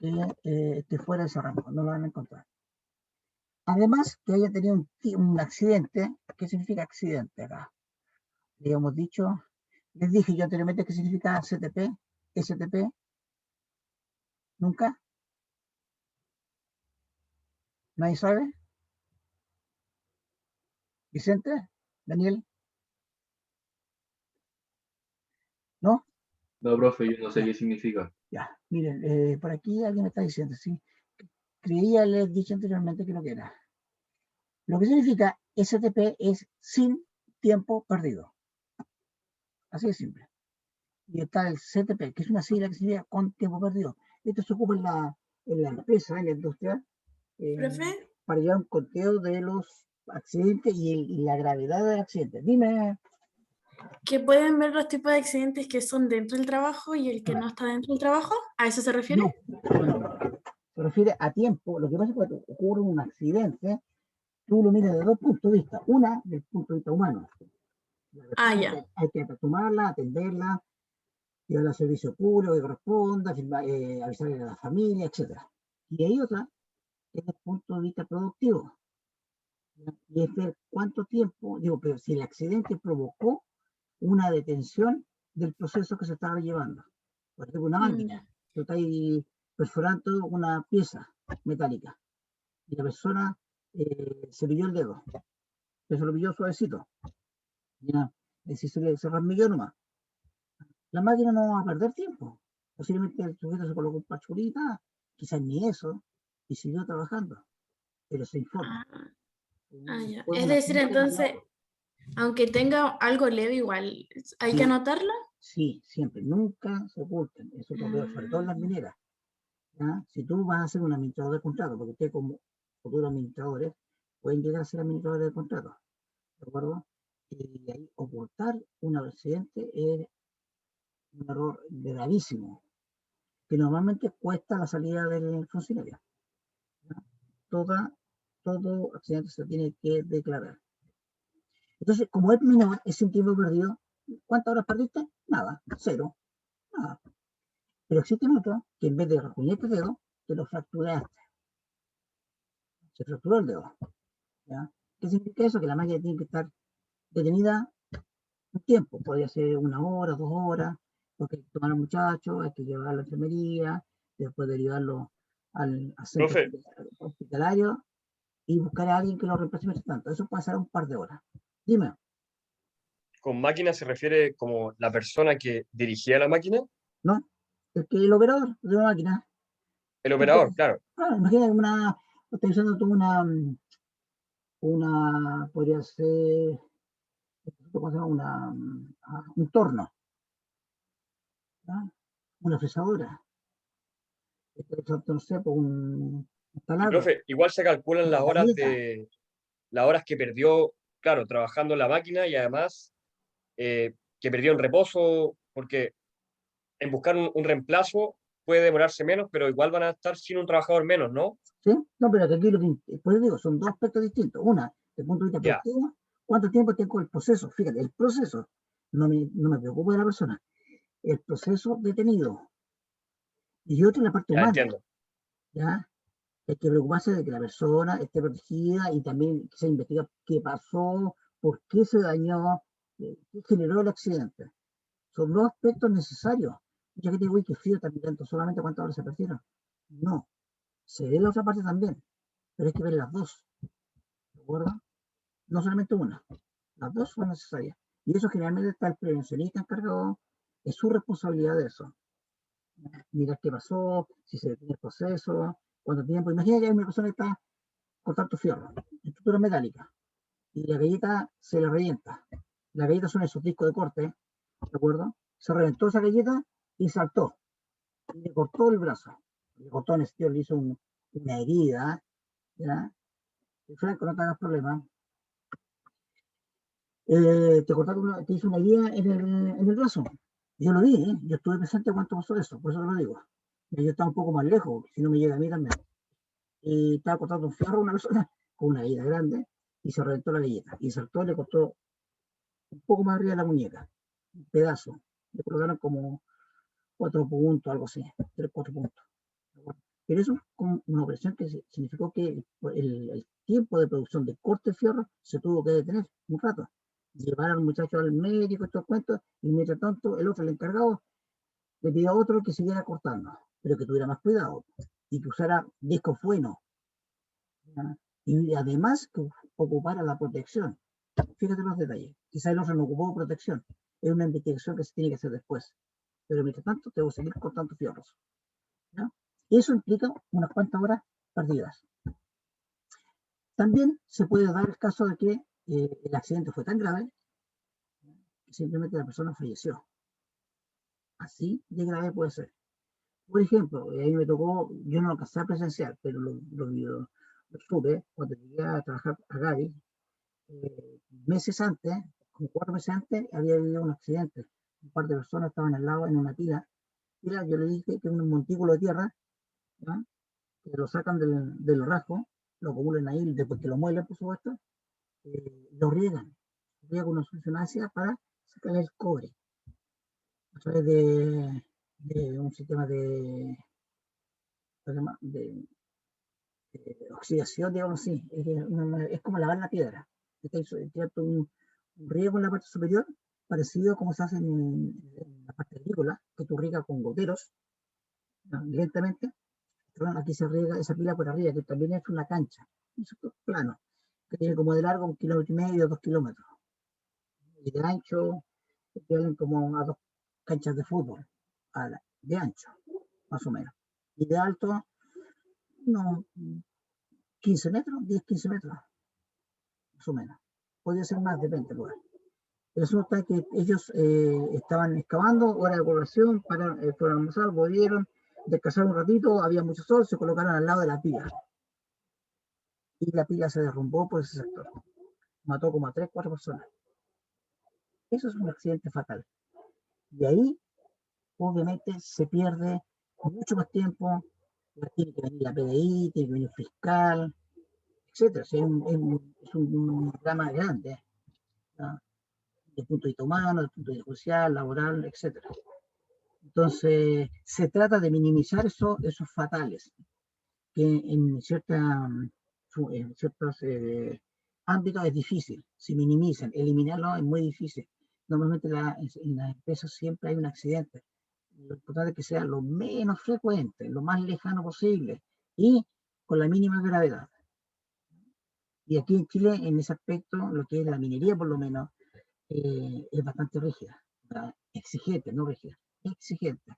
que esté fuera de ese rango, no lo van a encontrar. Además, que haya tenido un accidente. ¿Qué significa accidente acá? Le hemos dicho, les dije yo anteriormente qué significa CTP, STP. ¿Nunca? ¿Nadie sabe? ¿Vicente? ¿Daniel? ¿No? No, profe, yo no sé Ya. qué significa. Ya, miren, por aquí alguien me está diciendo, sí. Creía les dicho anteriormente que lo que era. Lo que significa STP es sin tiempo perdido. Así de simple. Y está el CTP, que es una sigla que significa con tiempo perdido. Esto se ocupa en la empresa, en la industria, Profe, para llevar un conteo de los accidentes y la gravedad del accidente. Dime. ¿que pueden ver los tipos de accidentes que son dentro del trabajo y el que no está dentro del trabajo? ¿A eso se refiere? No. Se refiere a tiempo. Lo que pasa es que cuando ocurre un accidente, tú lo miras de dos puntos de vista. Una, del punto de vista humano. Ah, ya. Hay que tomarla, atenderla, llevarla al servicio público que corresponda, avisarle a la familia, etc. Y hay otra, que es el punto de vista productivo. Y es ver cuánto tiempo, pero si el accidente provocó una detención del proceso que se estaba llevando. Por ejemplo, una máquina. Tú estás perforando una pieza metálica y la persona se pilló el dedo, pero se lo pilló suavecito. ¿ya? Es decir, se rasmilló nomás. La máquina no va a perder tiempo. Posiblemente el sujeto se colocó un pachurita, quizás ni eso, y siguió trabajando, pero se informa. Ya. Fue Es una decir, simple entonces, maniobra. aunque tenga algo leve, igual, ¿hay que Sí, anotarlo? sí, siempre, nunca se oculten. Eso es lo peor, sobre todo en las Ah, mineras. ¿Ya? Si tú vas a ser un administrador de contrato, porque ustedes como futuros administradores pueden llegar a ser administradores de contrato, ¿de acuerdo? Y ahí ocultar un accidente es un error gravísimo, que normalmente cuesta la salida del funcionario. ¿Ya? Toda, todo accidente se tiene que declarar. Entonces, como es menor, es un tiempo perdido. ¿Cuántas horas perdiste? Nada, cero, nada. Pero existen otros que en vez de rasguñarte el dedo, te lo fracturaste. Se fracturó el dedo. ¿Ya? ¿Qué significa eso? Que la máquina tiene que estar detenida un tiempo. Podría ser 1 hora, 2 horas, porque hay que tomar al muchacho, hay que llevarlo a la enfermería, después derivarlo al centro Profe, hospitalario y buscar a alguien que lo reemplace mientras tanto. Eso puede ser un par de horas. Dime, con máquina se refiere como la persona que dirigía la máquina, ¿no? Es que el operador de una máquina, el operador, claro. imagina una, estoy usando tú podría ser, ¿cómo se llama? Un torno, ¿ya? Una fresadora, no sé, pues un Y taladro, profe, igual se calculan una galleta. las horas que perdió, claro, trabajando en la máquina y además que perdió en reposo, porque en buscar un reemplazo puede demorarse menos, pero igual van a estar sin un trabajador menos, ¿no? ¿Sí? No, pero que aquí pues digo, son dos aspectos distintos. Una, desde el punto de vista Ya, productivo, ¿cuánto tiempo tengo el proceso? Fíjate, el proceso, no me preocupa de la persona, el proceso detenido. Y otro, la parte ya humana, entiendo. ¿ya? Hay que preocuparse de que la persona esté protegida y también que se investiga qué pasó, por qué se dañó, qué generó el accidente. Son dos aspectos necesarios. Ya que te digo, uy, qué frío está mirando, solamente cuántas horas se perdieron. No, se ve la otra parte también, pero hay que ver las dos, ¿de acuerdo? No solamente una, las dos son necesarias. Y eso generalmente está el prevencionista encargado, es su responsabilidad de eso. Mirar qué pasó, si se detiene el proceso, cuánto tiempo. Imagina que hay una persona que está cortando fierro, estructura metálica, y la galleta se le revienta. Las galletas son esos discos de corte, ¿de acuerdo? Se reventó esa galleta y saltó, y le cortó el brazo. Le cortó en este, le hizo una herida, ¿ya? Y Franco, no te hagas problema. Te hizo una herida en el brazo. Yo lo vi, ¿eh? Yo estuve presente cuando pasó eso, por eso te lo digo. Y yo estaba un poco más lejos, si no me llega a mí también. Y estaba cortando un fierro a una persona con una herida grande y se reventó la galleta. Y saltó y le cortó un poco más arriba de la muñeca, un pedazo. Le colocaron como 4 puntos, algo así, 3, 4 puntos. Pero eso es como una operación que significó que el tiempo de producción de corte de fierro se tuvo que detener un rato. Llevar al muchacho al médico, estos cuentos, y mientras tanto el otro, el encargado, le pidió a otro que siguiera cortando, pero que tuviera más cuidado y que usara discos buenos, ¿ya? Y además que ocupara la protección. Fíjate los detalles. Quizá el otro no ocupó protección. Es una investigación que se tiene que hacer después. Pero mientras tanto, tengo que seguir cortando fierros, ¿ya? Y eso implica unas cuantas horas perdidas. También se puede dar el caso de que el accidente fue tan grave que simplemente la persona falleció. Así de grave puede ser. Por ejemplo, a mí me tocó, yo no lo alcancé a presenciar, pero lo supe cuando llegué a trabajar a Gaby, meses antes, como 4 meses antes, había habido un accidente. Un par de personas estaban al lado en una pila. Pila, yo le dije que es un montículo de tierra, ¿ya? Que lo sacan del rasgo, lo acumulan ahí, después que lo muelen, por supuesto, lo riegan. Riegan una solución ácida para sacar el cobre a través de un sistema de oxidación, digamos así. Es como lavar la piedra. Cierto, un riego en la parte superior, parecido a como se hace en la parte agrícola, que tú riegas con goteros, ¿no? Lentamente. Pero aquí se riega esa pila por arriba, que también es una cancha, un sector plano, que tiene como de largo 1,5 kilómetros, 2 kilómetros. Y de ancho equivalen como a 2 canchas de fútbol, de ancho, más o menos. Y de alto, unos 15 metros, 10, 15 metros, más o menos. Podría ser más, depende del lugar. El asunto es que ellos estaban excavando, hora de colación, fueron a almorzar, volvieron, descansaron un ratito, había mucho sol, se colocaron al lado de la pila. Y la pila se derrumbó por ese sector. Mató como a 3, 4 personas. Eso es un accidente fatal. Y ahí, obviamente, se pierde mucho más tiempo. Tiene que venir la PDI, tiene que venir el fiscal, etcétera. O sea, es un drama grande, ¿no? Desde el punto de vista humano, desde el punto de vista social, laboral, etcétera. Entonces, se trata de minimizar esos fatales, que en ciertos ámbitos es difícil, se minimizan, eliminarlos es muy difícil. Normalmente en las empresas siempre hay un accidente. Lo importante es que sea lo menos frecuente, lo más lejano posible y con la mínima gravedad. Y aquí en Chile, en ese aspecto, lo que es la minería por lo menos, es bastante rígida, ¿verdad? Exigente, no rígida, exigente,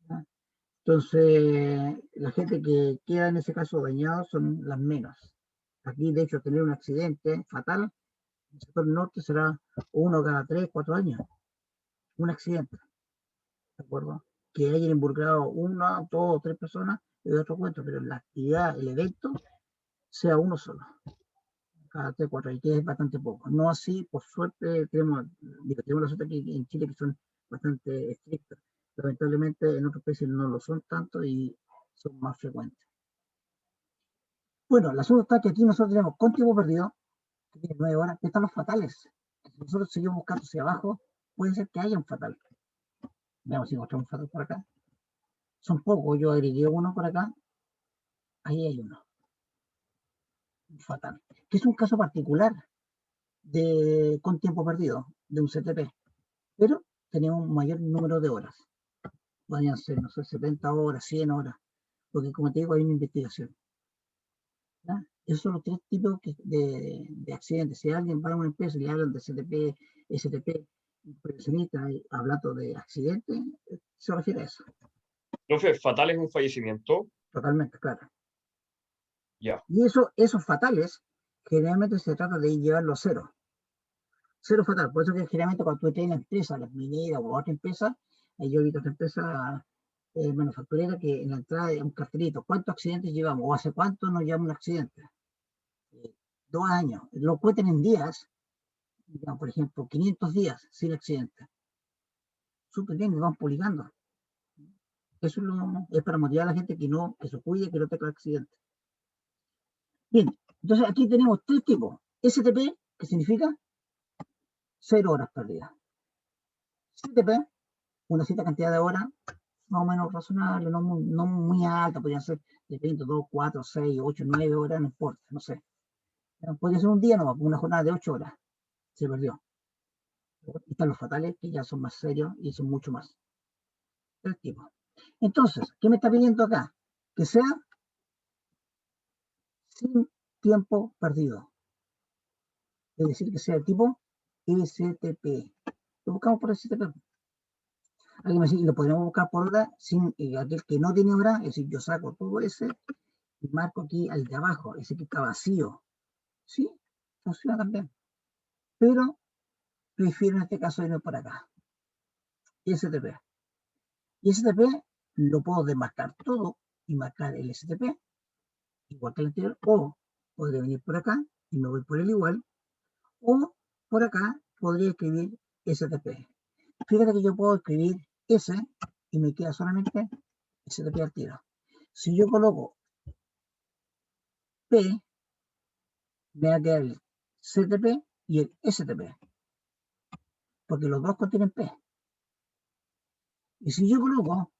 ¿verdad? Entonces, la gente que queda en ese caso dañado son las menos. Aquí, de hecho, tener un accidente fatal en el sector norte será uno cada 3, 4 años. Un accidente, ¿de acuerdo? Que hayan involucrado una, 2 o 3 personas es otro cuento, pero la actividad, el evento, sea uno solo, cada 3, 4 años, que es bastante poco. No así, por suerte, tenemos la suerte aquí en Chile que son bastante estrictos. Lamentablemente en otros países no lo son tanto y son más frecuentes. Bueno, el asunto está que aquí nosotros tenemos con tiempo perdido, que tiene 9 horas, que están los fatales. Si nosotros seguimos buscando hacia abajo, puede ser que haya un fatal. Veamos si encontramos un fatal por acá. Son pocos, yo agregué uno por acá. Ahí hay uno. Un fatal. Que es un caso particular con tiempo perdido, de un CTP. Pero tenemos un mayor número de horas. Podrían ser, no sé, 70 horas, 100 horas. Porque como te digo, hay una investigación. ¿Ya? Esos son los 3 tipos de accidentes. Si alguien va a una empresa y le hablan de CTP, STP, prevencionista, hablando de accidentes, se refiere a eso. Profe, fatal es un fallecimiento. Totalmente, claro. Ya. Y esos fatales, generalmente se trata de llevarlo a cero. Cero fatal. Por eso que generalmente cuando tú estás en la empresa, las mineras o otra empresa, yo he visto otra empresa manufacturera que en la entrada hay un cartelito. ¿Cuántos accidentes llevamos? ¿O hace cuánto nos llevamos un accidente? 2 años. Lo cuentan en días. Digamos, por ejemplo, 500 días sin accidente. Súper bien, nos vamos publicando. Eso es para motivar a la gente que se cuide, que no tenga accidente. Bien, entonces aquí tenemos 3 tipos. STP, que significa 0 horas perdidas. CTP, una cierta cantidad de horas, más o menos razonable, no muy alta, podrían ser de 20, 2, 4, 6, 8, 9 horas, no importa, no sé. Podría ser un día, no, una jornada de 8 horas, se perdió. Y están los fatales, que ya son más serios y son mucho más. 3 tipos. Entonces, ¿qué me está pidiendo acá? Que sea sin tiempo perdido. Es decir, que sea el tipo STP. Lo buscamos por STP. Alguien me dice, y lo podemos buscar por hora sin aquel que no tiene hora, es decir, yo saco todo ese y marco aquí al de abajo, ese que está vacío. Sí, funciona también. Pero prefiero en este caso irme por acá. STP. Y STP lo puedo desmarcar todo y marcar el STP, igual que el anterior, o podría venir por acá y me voy por el igual, o por acá podría escribir STP. Fíjate que yo puedo escribir S y me queda solamente STP al tiro. Si yo coloco P, me va a quedar el CTP y el STP, porque los dos contienen P. Y si yo coloco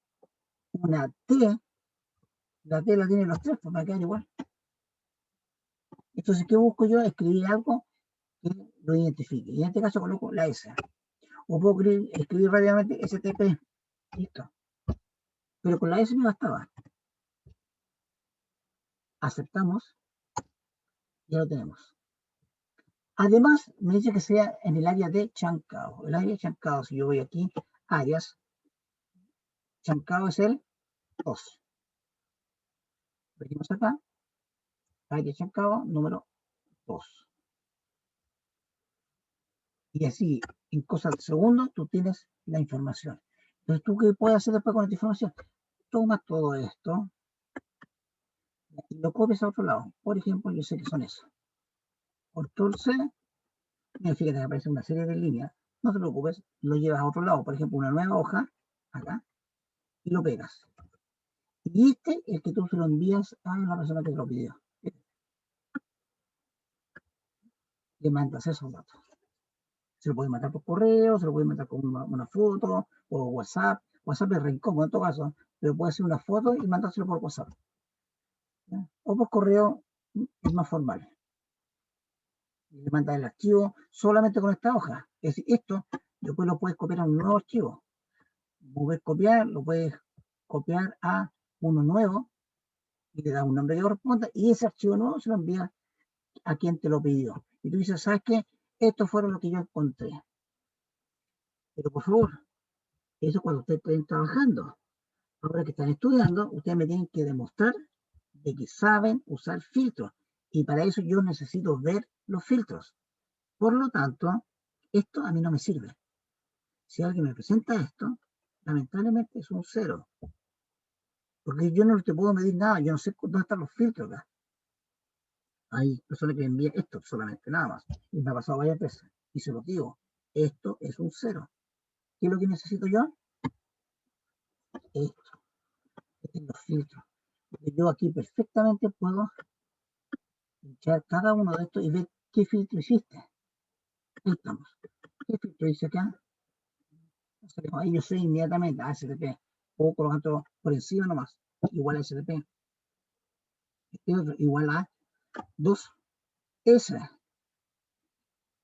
una T, la T la tienen los 3, pues me va a quedar igual. Entonces, ¿qué busco yo? Escribir algo que lo identifique. Y en este caso coloco la S. O puedo escribir rápidamente STP. Listo. Pero con la S me bastaba. Aceptamos. Ya lo tenemos. Además, me dice que sea en el área de Chancao. El área de Chancao, si yo voy aquí, áreas, Chancao es el 2. Venimos acá, área Chancao, número 2. Y así, en cosas de segundos, tú tienes la información. Entonces, ¿tú qué puedes hacer después con esta información? Toma todo esto y lo copias a otro lado. Por ejemplo, yo sé que son esos. Control C, fíjate que aparece una serie de líneas. No te preocupes, lo llevas a otro lado. Por ejemplo, una nueva hoja, acá, y lo pegas. Y este es el que tú se lo envías a la persona que te lo pidió. Le mandas esos datos. Se lo puede mandar por correo, se lo puede mandar con una foto, o WhatsApp. WhatsApp es re incómodo en todo caso, pero puede hacer una foto y mandárselo por WhatsApp. ¿Ya? O por correo es más formal. Le mandas el archivo solamente con esta hoja. Es decir, esto después lo puedes copiar a un nuevo archivo. Mover copiar, lo puedes copiar a uno nuevo y le das un nombre que corresponda y ese archivo nuevo se lo envía a quien te lo pidió. Y tú dices, ¿sabes qué? Estos fueron lo que yo encontré. Pero por favor, eso cuando ustedes estén trabajando. Ahora que están estudiando, ustedes me tienen que demostrar de que saben usar filtros. Y para eso yo necesito ver los filtros. Por lo tanto, esto a mí no me sirve. Si alguien me presenta esto, lamentablemente es un 0. Porque yo no te puedo medir nada, yo no sé dónde están los filtros acá. Hay personas que me envían esto solamente, nada más. Y me ha pasado varias veces. Y se lo digo, esto es un 0. ¿Qué es lo que necesito yo? Esto. Los filtros. Porque yo aquí perfectamente puedo echar cada uno de estos y ver qué filtro hiciste. Ahí estamos. ¿Qué filtro hice acá? Ahí yo sé inmediatamente a SDP. O colocando por encima nomás. Igual a SDP. Este otro igual a 2. S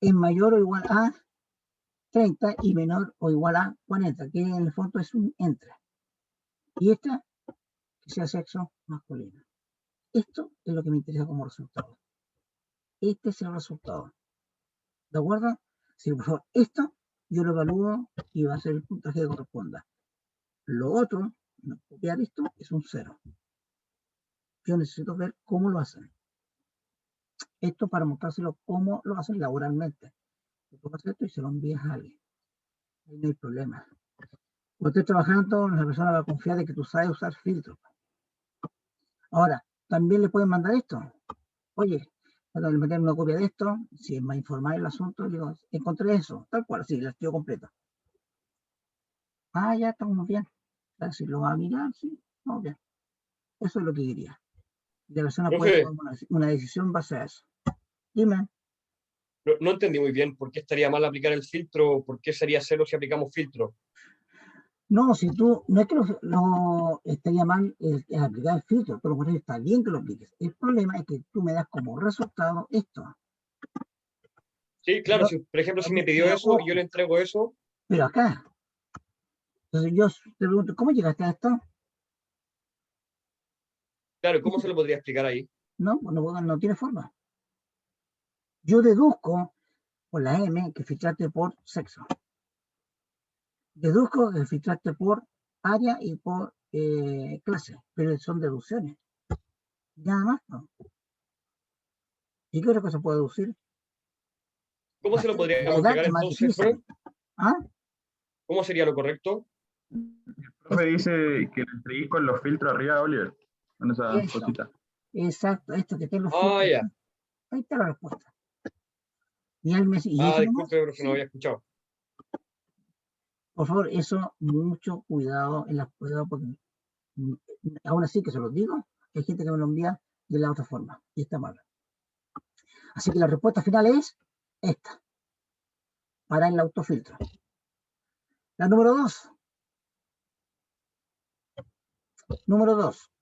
es mayor o igual a 30 y menor o igual a 40, que en el fondo es un entre. Y esta, que sea sexo masculino. Esto es lo que me interesa como resultado. Este es el resultado. ¿De acuerdo? Si por favor, esto yo lo evalúo y va a ser el puntaje que corresponda. Lo otro, no copiar esto, es un 0. Yo necesito ver cómo lo hacen. Esto para mostrárselo cómo lo hacen laboralmente. Tú tomas esto y se lo envías a alguien. Ahí no hay problema. Cuando estés trabajando, la persona va a confiar de que tú sabes usar filtros. Ahora, también le pueden mandar esto. Oye, para meter una copia de esto, si es más informal el asunto, le digo, encontré eso, tal cual, sí, el archivo completo. Ah, ya estamos bien. Si lo va a mirar, sí, estamos bien. Eso es lo que quería. La persona puede Profe, tomar una decisión base a eso. Dime. no entendí muy bien por qué estaría mal aplicar el filtro, por qué sería 0 si aplicamos filtro. No, si tú, no es que no estaría mal el aplicar el filtro, pero por eso está bien que lo apliques. El problema es que tú me das como resultado esto. Sí, claro, Pero, si, por ejemplo, si me pidió eso y yo le entrego eso, pero acá. Entonces yo te pregunto, ¿cómo llegaste a esto? claro, ¿cómo se lo podría explicar ahí? No, no tiene forma. Yo deduzco por la M que filtraste por sexo. Deduzco que filtraste por área y por clase, pero son deducciones. Nada más, ¿no? ¿Y qué otra cosa puedo deducir? ¿Cómo se lo La podríamos edad explicar es más entonces, profe? difícil. ¿Ah? ¿Cómo sería lo correcto? El profe dice que le entregué con los filtros arriba a Oliver, con esa Eso. cosita. Exacto, esto que te lo Ah, filtra. ya. Ahí está la respuesta. Y él me dice, ¿y Ah, eso nomás? disculpe, profe, no Sí. había escuchado. Por favor, eso, mucho cuidado en las pruebas, porque aún así que se los digo, hay gente que me lo envía de la otra forma, y está mal. Así que la respuesta final es esta, para el autofiltro. La número 2. Número 2.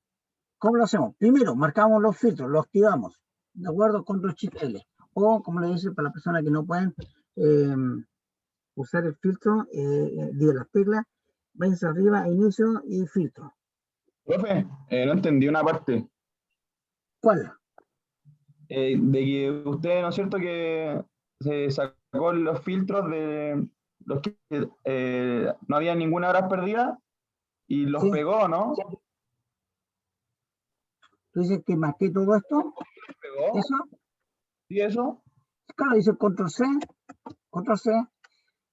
¿Cómo lo hacemos? Primero, marcamos los filtros, los activamos, ¿de acuerdo? Control Shift L. O, como le dice, para las personas que no pueden usar el filtro, digo las teclas, váyanse arriba a inicio y filtro. Profe, no entendí una parte. ¿Cuál? De que usted, ¿no es cierto? Que se sacó los filtros de los que no había ninguna hora perdida y los Sí. pegó, ¿no? Tú dices que marqué todo esto, ¿Pegó? eso, ¿Y eso? claro, dice control C,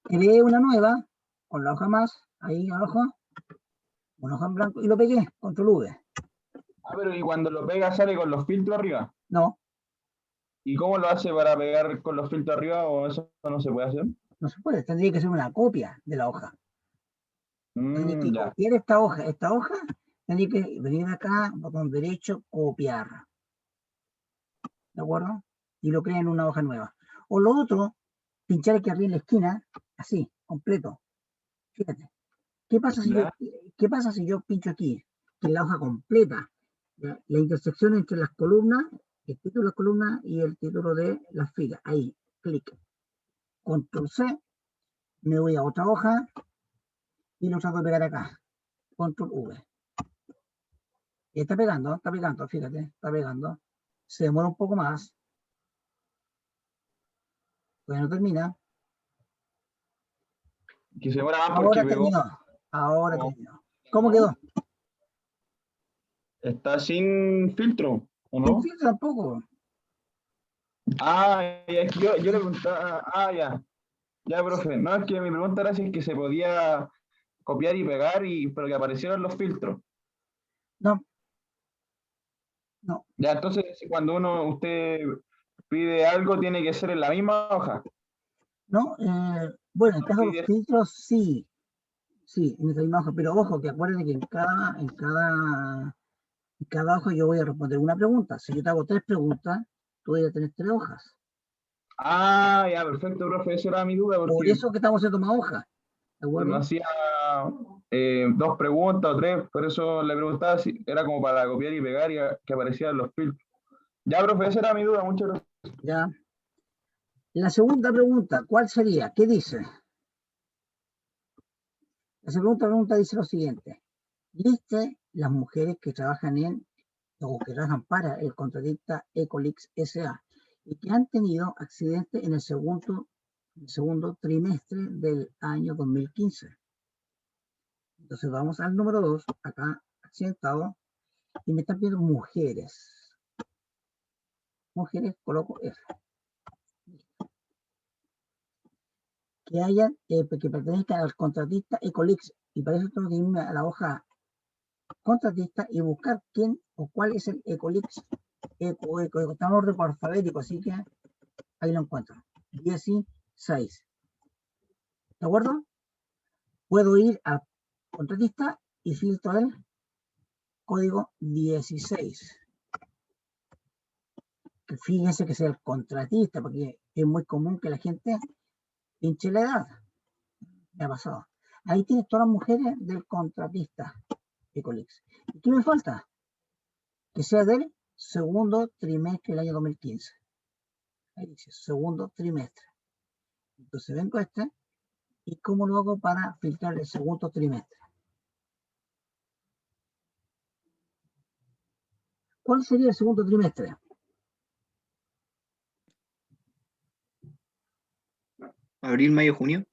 creé una nueva, con la hoja más, ahí abajo, una hoja en blanco, y lo pegué, control V. Ah, pero y cuando lo pega sale con los filtros arriba. No, ¿Y cómo lo hace para pegar con los filtros arriba o eso no se puede hacer? no se puede, tendría que ser una copia de la hoja. Tendría que Ya. copiar esta hoja, tendría que venir acá, botón derecho, copiar. ¿De acuerdo? Y lo crea en una hoja nueva. O lo otro, pinchar aquí arriba en la esquina, así, completo. Fíjate. ¿Qué pasa si yo pincho aquí? Que es la hoja completa. La intersección entre las columnas, el título de las columnas y el título de las filas. Ahí, clic. Control C, me voy a otra hoja y lo trato de pegar acá. Control V. Y está pegando, fíjate, está pegando. Se demora un poco más. Pues no termina. Que se demora más porque pegó. Ahora Oh. terminó. ¿Cómo quedó? Está sin filtro, ¿o Sin no? filtro tampoco. Ah, es que yo le preguntaba, ya. Ya, profe. No, es que mi pregunta era si es que se podía copiar y pegar, pero que aparecieran los filtros. No. Ya, entonces cuando usted pide algo, tiene que ser en la misma hoja. No, bueno, en caso de los filtros, sí, en esa misma hoja, pero ojo, que acuérdense que en cada hoja yo voy a responder una pregunta. Si yo te hago 3 preguntas, tú vas a tener 3 hojas. Ah, ya, perfecto, profe, esa era mi duda, Por porque eso que estamos haciendo más hojas, ¿de acuerdo? no hacía 2 preguntas o 3, por eso le preguntaba si era como para copiar y pegar y que aparecieran los filtros. Ya, profe, esa era mi duda, muchas gracias. Ya. La segunda pregunta, ¿cuál sería? ¿Qué dice? La segunda pregunta dice lo siguiente. Liste las mujeres que trabajan o que trabajan para el contratista Ecolix S.A. y que han tenido accidentes en el segundo trimestre del año 2015. Entonces vamos al número 2, acá accidentado, y me están pidiendo mujeres. Mujeres, coloco F. Que pertenezcan al contratista Ecolix, y para eso tengo que irme a la hoja contratista y buscar quién o cuál es el Ecolix. Estamos en orden alfabético, así que ahí lo encuentro. 16. ¿De acuerdo? Puedo ir a contratista y filtro el código 16. Que fíjense que sea el contratista, porque es muy común que la gente pinche la edad. Me ha pasado. Ahí tienes todas las mujeres del contratista Ecolix. ¿Y qué me falta? Que sea del segundo trimestre del año 2015. Ahí dice, segundo trimestre. Entonces vengo a este, ¿y cómo lo hago para filtrar el segundo trimestre? ¿Cuál sería el segundo trimestre? Abril, mayo, junio.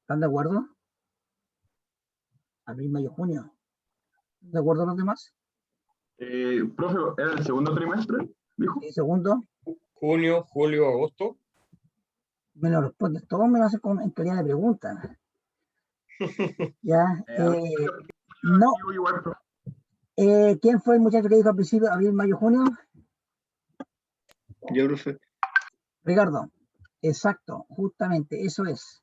¿Están de acuerdo? Abril, mayo, junio. ¿De acuerdo los demás? Profe, ¿era el segundo trimestre? Dijo. ¿Y segundo? Junio, julio, agosto. Me lo respondes todo, me lo haces en calidad de pregunta. Ya, no. ¿Quién fue el muchacho que dijo al principio abril, mayo, junio? Yo, profe. Ricardo, exacto, justamente, eso es.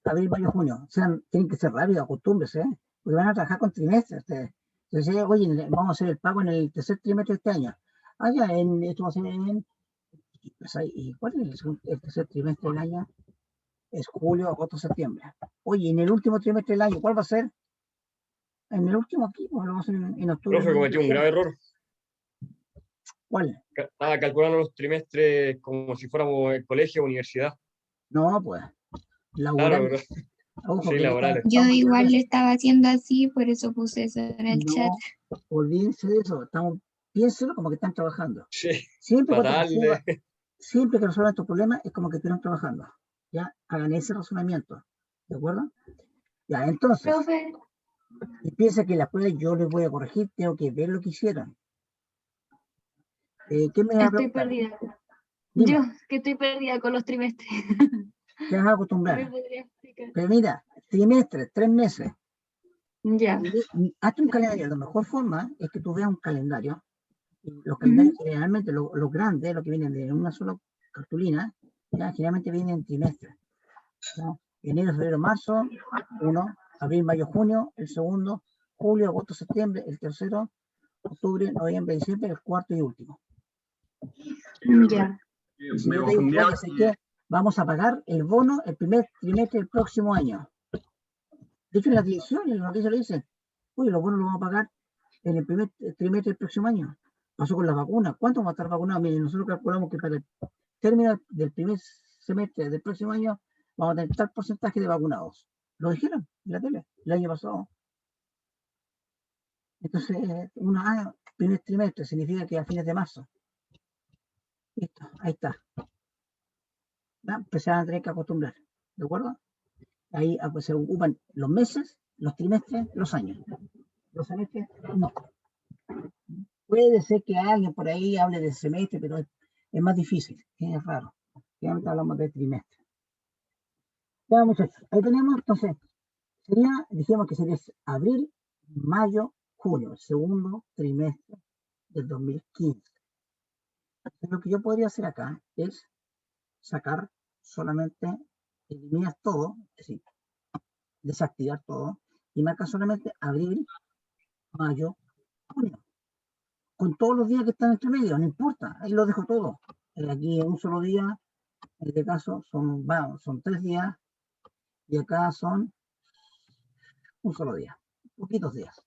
Abril, mayo, junio. O sea, tienen que ser rápidos, acostúmbrense, porque van a trabajar con trimestres ustedes. Entonces, oye, vamos a hacer el pago en el tercer trimestre de este año. Ah, ya, esto va a ser en... ¿Y cuál es el tercer trimestre del año? Es julio, agosto, septiembre. Oye, en el último trimestre del año, ¿cuál va a ser? En el último aquí, pues lo vamos a hacer en octubre. Profe, cometió un grave error. ¿Cuál? Estaba calculando los trimestres como si fuéramos el colegio o universidad. No, pues, laborales. Claro, Ojo, sí, que laborales. Yo igual le estaba haciendo así, por eso puse eso en el chat. Olvídense de eso, piénselo como que están trabajando. Sí, Siempre fatal. siempre que resuelvan estos problemas es como que estuvieron trabajando. Ya, hagan ese razonamiento. ¿De acuerdo? Ya, entonces, Profe, y piensa que la prueba yo les voy a corregir, tengo que ver lo que hicieron. ¿Qué me va a estoy preguntar? perdida. Dime, Yo, que estoy perdida con los trimestres. te vas a ¿Me acostumbrar. podría explicar? Pero mira, trimestre, 3 meses. Ya. Hazte un calendario. La mejor forma es que tú veas un calendario. Y los calendarios generalmente, los grandes, los que vienen de una sola cartulina, ya generalmente vienen en trimestres. ¿No? Enero, febrero, marzo, 1, abril, mayo, junio, el segundo, julio, agosto, septiembre, el tercero, octubre, noviembre, diciembre, el cuarto y último. Ya. Y si Me yo te digo, confundía oye, ¿sabes qué? Vamos a pagar el bono el primer trimestre del próximo año. De hecho, en la televisión, en la noticia le dicen, oye, los bonos los vamos a pagar en el primer trimestre del próximo año. Pasó con las vacunas. ¿Cuántos van a estar vacunados? Miren, nosotros calculamos que para el término del primer semestre del próximo año vamos a tener tal porcentaje de vacunados. Lo dijeron en la tele el año pasado. Entonces, primer trimestre significa que a fines de marzo. Listo, ahí está. ¿Ya? Pues se van a tener que acostumbrar. ¿De acuerdo? Ahí pues, se ocupan los meses, los trimestres, los años. Los semestres, no. Puede ser que alguien por ahí hable de semestre, pero es más difícil, es raro. Generalmente hablamos de trimestre. Ya, muchachos, ahí tenemos, entonces, dijimos que sería abril, mayo, junio, el segundo trimestre del 2015. Entonces, lo que yo podría hacer acá es sacar solamente, eliminar todo, es decir, desactivar todo, y marcar solamente abril, mayo, junio. Con todos los días que están entre medio, no importa, ahí lo dejo todo. Aquí un solo día, en este caso son 3 días, y acá son un solo día, poquitos días.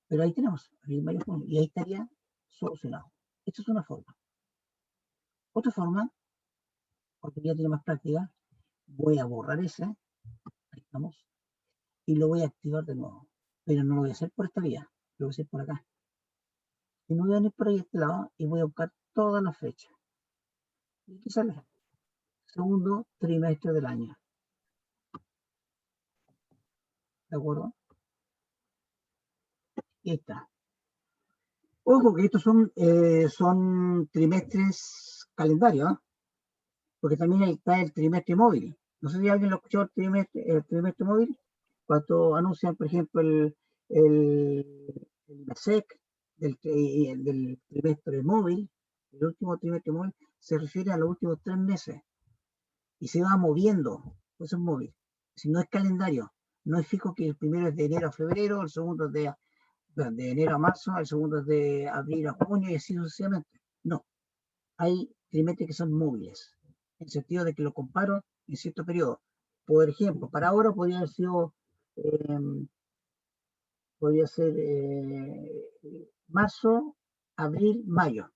Pero ahí tenemos, abril, mayo, junio, y ahí estaría solucionado. Esta es una forma. Otra forma, porque ya tiene más práctica, voy a borrar ese, ahí estamos, y lo voy a activar de nuevo. Pero no lo voy a hacer por esta vía, lo voy a hacer por acá. Y me voy a venir por ahí a este lado y voy a buscar todas las fechas. ¿Y qué sale? Segundo trimestre del año. ¿De acuerdo? Y ahí está. Ojo que estos son trimestres calendarios, ¿eh? Porque también ahí está el trimestre móvil. No sé si alguien lo escuchó, el trimestre móvil, cuando anuncian, por ejemplo, el IMASEC del trimestre móvil, el último trimestre móvil, se refiere a los últimos 3 meses y se va moviendo, eso es móvil. Si no es calendario, no es fijo que el primero es de enero a febrero, el segundo es de enero a marzo, el segundo es de abril a junio y así sucesivamente. No, hay trimestres que son móviles, en el sentido de que lo comparo en cierto periodo. Por ejemplo, para ahora podría ser marzo, abril, mayo,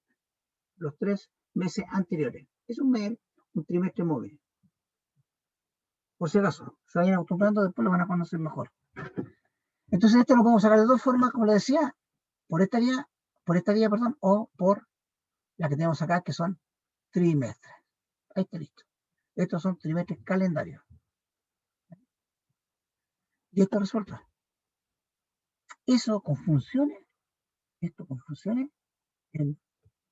los 3 meses anteriores. Es un trimestre móvil. Por si acaso, se vayan acostumbrando, después lo van a conocer mejor. Entonces esto lo podemos sacar de dos formas, como les decía, por esta vía, perdón, o por la que tenemos acá, que son trimestres. Ahí está listo. Estos son trimestres calendarios. Y esto resuelto. Esto con funciones es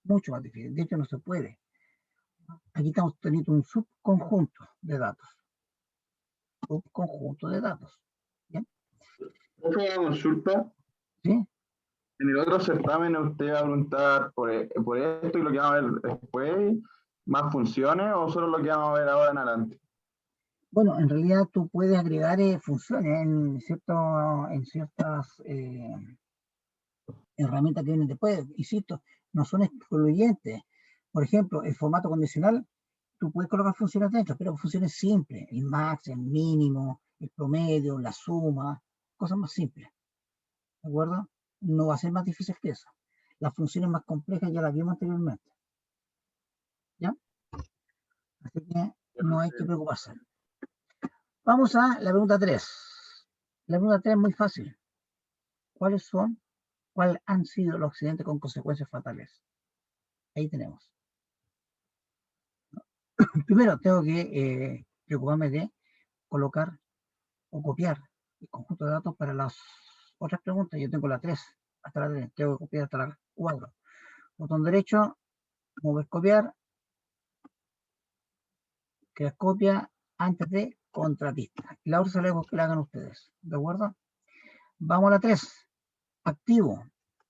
mucho más difícil. De hecho, no se puede. Aquí estamos teniendo un subconjunto de datos. ¿Bien? Otra consulta. ¿Sí? En el otro certamen usted va a preguntar por esto y lo que vamos a ver después, más funciones o solo lo que vamos a ver ahora en adelante. Bueno, en realidad tú puedes agregar funciones en ciertas herramientas que vienen después. Insisto, no son excluyentes. Por ejemplo, el formato condicional, tú puedes colocar funciones dentro, pero funciones simples, el max, el mínimo, el promedio, la suma, cosas más simples. ¿De acuerdo? No va a ser más difícil que eso. Las funciones más complejas ya las vimos anteriormente. ¿Ya? Así que no hay que preocuparse. Vamos a la pregunta 3. La pregunta 3 es muy fácil. ¿Cuáles han sido los accidentes con consecuencias fatales? Ahí tenemos. Primero tengo que preocuparme de colocar o copiar el conjunto de datos para las otras preguntas. Yo tengo la 3, hasta la 3, tengo que copiar hasta la 4. Botón derecho, mover, copiar, crear copia antes de contratista. La otra se la que la hagan ustedes, ¿de acuerdo? Vamos a la 3, activo,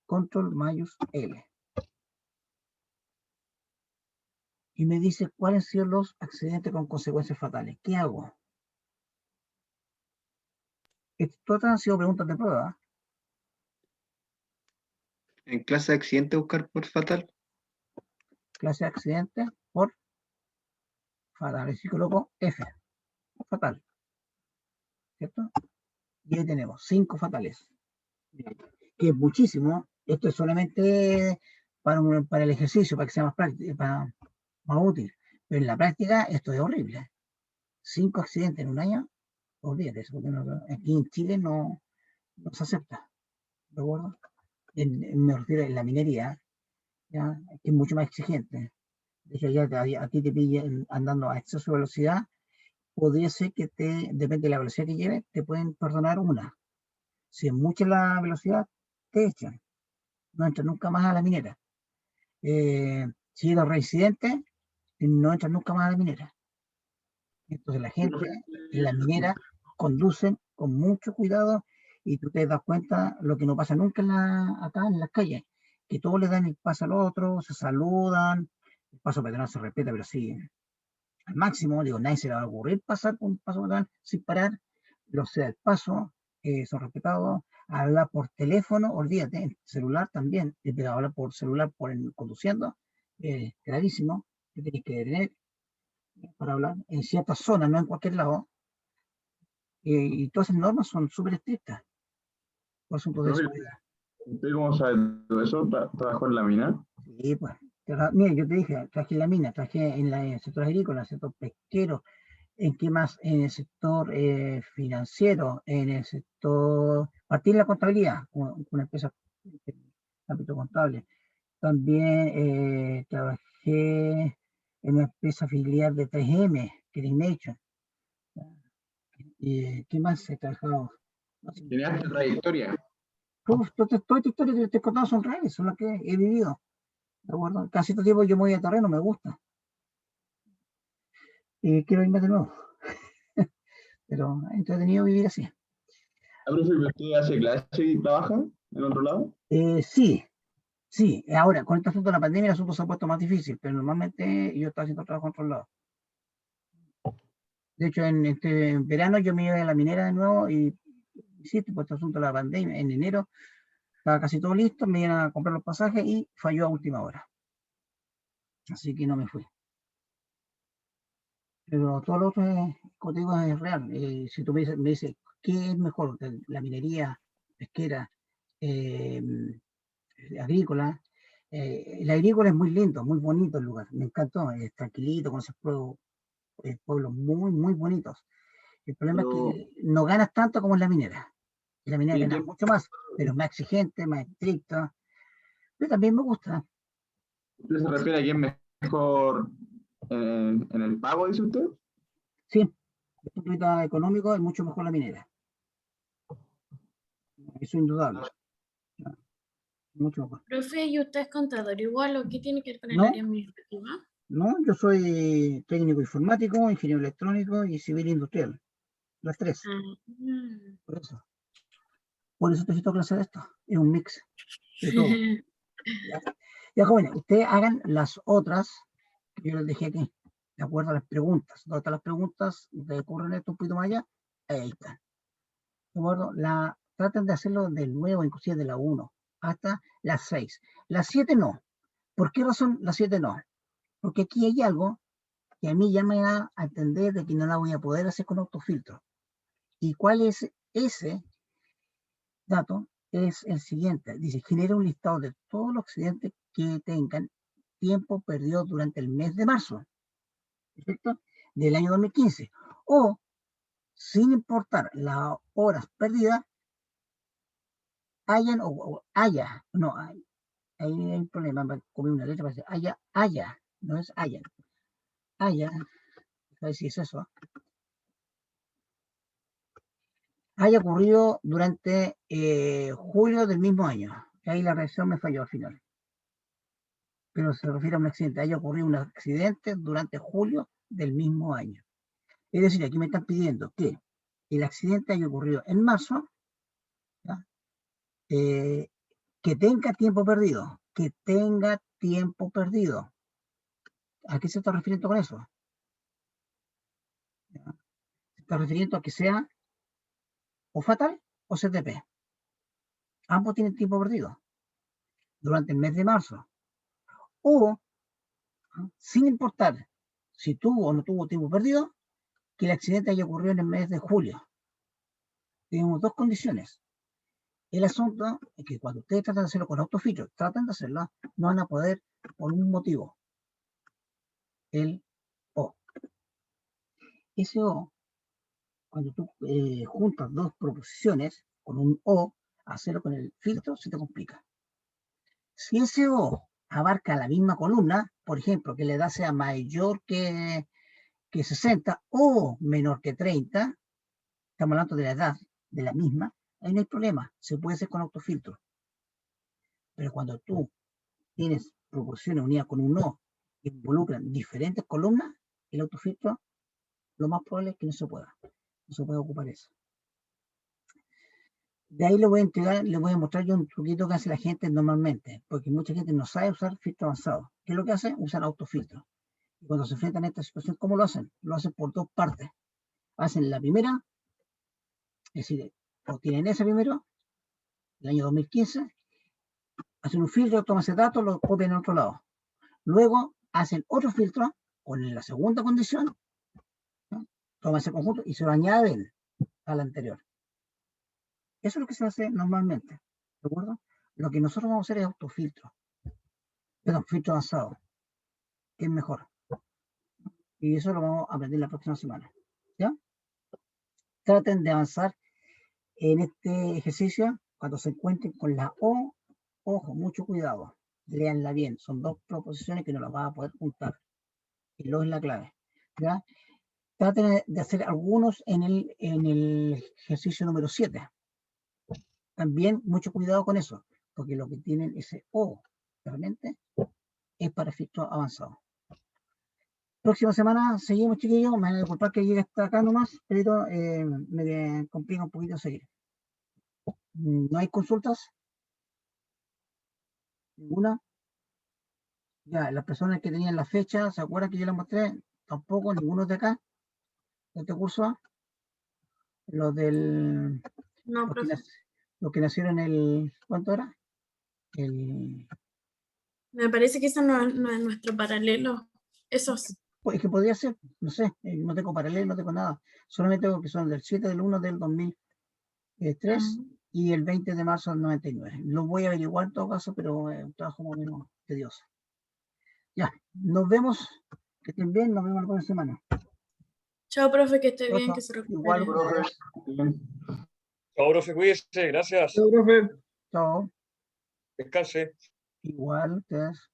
control mayús L. Y me dice cuáles han sido los accidentes con consecuencias fatales. ¿Qué hago? Todas han sido preguntas de prueba. En clase de accidente buscar por fatal. Clase de accidente por fatal. Así coloco F, fatal. ¿Cierto? Y ahí tenemos 5 fatales. Que es muchísimo. Esto es solamente para el ejercicio, para que sea más práctico, más útil. Pero en la práctica esto es horrible. 5 accidentes en un año, olvídate eso, porque aquí en Chile no se acepta. ¿De acuerdo? Me refiero en la minería, ¿ya? Que es mucho más exigente. De hecho, ya a ti te pillan andando a exceso de velocidad, podría ser que depende de la velocidad que lleves, te pueden perdonar una. Si es mucha la velocidad, te echan. No entras nunca más a la minera. Si eres reincidente, no entras nunca más a la minera. Entonces la gente en la minera conducen con mucho cuidado y tú te das cuenta lo que no pasa nunca acá en las calles, que todos le dan el paso al otro, se saludan, el paso peatonal se respeta, pero sí, al máximo, digo, nadie se le va a ocurrir pasar por un paso peatonal sin parar, los sea el paso, son respetados, hablar por teléfono, olvídate, el celular también, hablar por celular conduciendo, gravísimo, que tienes que detener para hablar en ciertas zonas, no en cualquier lado, y todas esas normas son súper estrictas por asuntos de Profe, seguridad. ¿usted cómo sabe todo eso? ¿Trabajó en la mina? Sí, pues, mira, yo te dije, trabajé en la mina, trabajé en el sector agrícola, en el sector pesquero, ¿en qué más? En el sector financiero, en el sector, partí en la contabilidad, una empresa en ámbito contable. También trabajé en una empresa filial de 3M, Nation. ¿Qué más he trabajado? Tiene alta trayectoria. Toda esta historia que te he contado son reales, son las que he vivido. ¿De acuerdo? Casi todo tiempo yo me voy a terreno, me gusta. Quiero irme de nuevo. Pero es entretenido vivir así. Profe, ¿usted hace clase y trabaja en otro lado? Sí. Ahora, con este asunto de la pandemia, el asunto se ha puesto más difícil, pero normalmente yo estaba haciendo trabajo controlado. De hecho, en este verano yo me iba a la minera de nuevo y sí, por este asunto de la pandemia, en enero estaba casi todo listo, me iban a comprar los pasajes y falló a última hora. Así que no me fui. Pero todo lo otro, como te digo, es real. Si tú me dices, ¿qué es mejor? La minería, pesquera, agrícola. El agrícola es muy lindo, muy bonito el lugar. Me encantó, es tranquilito, con esos pueblos muy, muy bonitos. El problema es Pero, que no ganas tanto como en la minera. En la minera ¿y ganas mucho más, pero es más exigente, más estricta. Pero también me gusta. usted se refiere a quién es mejor en el pago, dice usted? Sí, desde el punto de vista económico es mucho mejor la minera. Eso es indudable. Mucho mejor. Profe, ¿y usted es contador igual o qué tiene que ver con el No, área administrativa? no, yo soy técnico informático, ingeniero electrónico y civil industrial. Las tres. Ah, Por eso. Por eso te cito clase de esto. Es un mix de todo. ¿Ya? Ya, jóvenes, ustedes hagan las otras que yo les dejé aquí, de acuerdo a las preguntas. ¿Dónde están las preguntas? Ustedes ocurren esto un poquito más allá. Ahí están. ¿De acuerdo? Traten de hacerlo de nuevo, inclusive de la 1 hasta las 6. Las 7 no. ¿Por qué razón las 7 no? Porque aquí hay algo que a mí ya me da a entender de que no la voy a poder hacer con autofiltro. ¿Y cuál es ese dato? Es el siguiente. Dice, genera un listado de todos los accidentes que tengan tiempo perdido durante el mes de marzo, ¿perfecto? Del año 2015. O, sin importar las horas perdidas, hayan o haya, no, ahí hay un problema, comí una letra, parece, haya, no es hayan, haya ¿sabes si es eso? Haya ocurrido durante julio del mismo año. Ahí la redacción me falló al final. Pero se refiere a un accidente. Haya ocurrido un accidente durante julio del mismo año. Es decir, aquí me están pidiendo que el accidente haya ocurrido en marzo, ¿ya? Que tenga tiempo perdido. Que tenga tiempo perdido. ¿A qué se está refiriendo con eso? ¿Ya? Se está refiriendo a que sea o fatal o CTP. Ambos tienen tiempo perdido durante el mes de marzo. O, sin importar si tuvo o no tuvo tiempo perdido, que el accidente haya ocurrido en el mes de julio. Tenemos dos condiciones. El asunto es que cuando ustedes tratan de hacerlo con autofiltro, tratan de hacerlo, no van a poder por un motivo. El O. Ese O, cuando tú juntas dos proposiciones con un O, hacerlo con el filtro se te complica. Si ese O abarca la misma columna, por ejemplo, que la edad sea mayor que 60 o menor que 30, estamos hablando de la edad de la misma, ahí no hay problema, se puede hacer con autofiltro. Pero cuando tú tienes proporciones unidas con un O que involucran diferentes columnas, el autofiltro lo más probable es que no se pueda ocupar eso. De ahí le voy a entregar, le voy a mostrar yo un truquito que hace la gente normalmente, porque mucha gente no sabe usar filtro avanzado. ¿Qué es lo que hace? Usan autofiltro. Y cuando se enfrentan a esta situación, ¿cómo lo hacen? Lo hacen por dos partes. Hacen la primera, es decir, obtienen ese primero, el año 2015, hacen un filtro, toman ese dato, lo copian en otro lado. Luego hacen otro filtro con la segunda condición, ¿no? Toman ese conjunto y se lo añaden al anterior. Eso es lo que se hace normalmente, ¿de acuerdo? Lo que nosotros vamos a hacer es autofiltro. Perdón, filtro avanzado, que es mejor. Y eso lo vamos a aprender la próxima semana. ¿Ya? Traten de avanzar en este ejercicio cuando se encuentren con la O. Ojo, mucho cuidado. Léanla bien. Son dos proposiciones que no las van a poder juntar. Y lo es la clave. ¿Ya? Traten de hacer algunos en el ejercicio número 7. También mucho cuidado con eso, porque lo que tienen ese O realmente es para efectos avanzados. Próxima semana seguimos, chiquillos. Me van a disculpar que llegue hasta acá nomás, pero me complica un poquito seguir. ¿No hay consultas? ¿Ninguna? Ya, las personas que tenían la fecha, ¿se acuerdan que yo las mostré? Tampoco, ninguno de acá, de este curso. Los del... No, Los que, profe. los que nacieron el... ¿Cuánto era? Me parece que eso no es nuestro paralelo. Esos. Pues es que podría ser, no sé, no tengo paralelo, no tengo nada. Solamente tengo que son del 7 del 1 del 2003 y el 20 de marzo del 99. Lo voy a averiguar en todo caso, pero es un trabajo más o menos tedioso. Ya, nos vemos, que estén bien, nos vemos la próxima semana. Chao, profe, que esté Chao, bien, chao. que se recupere. Igual, Profe. Chao, profe, cuídese, gracias. Chao, profe. chao. Descanse. Igual, ustedes.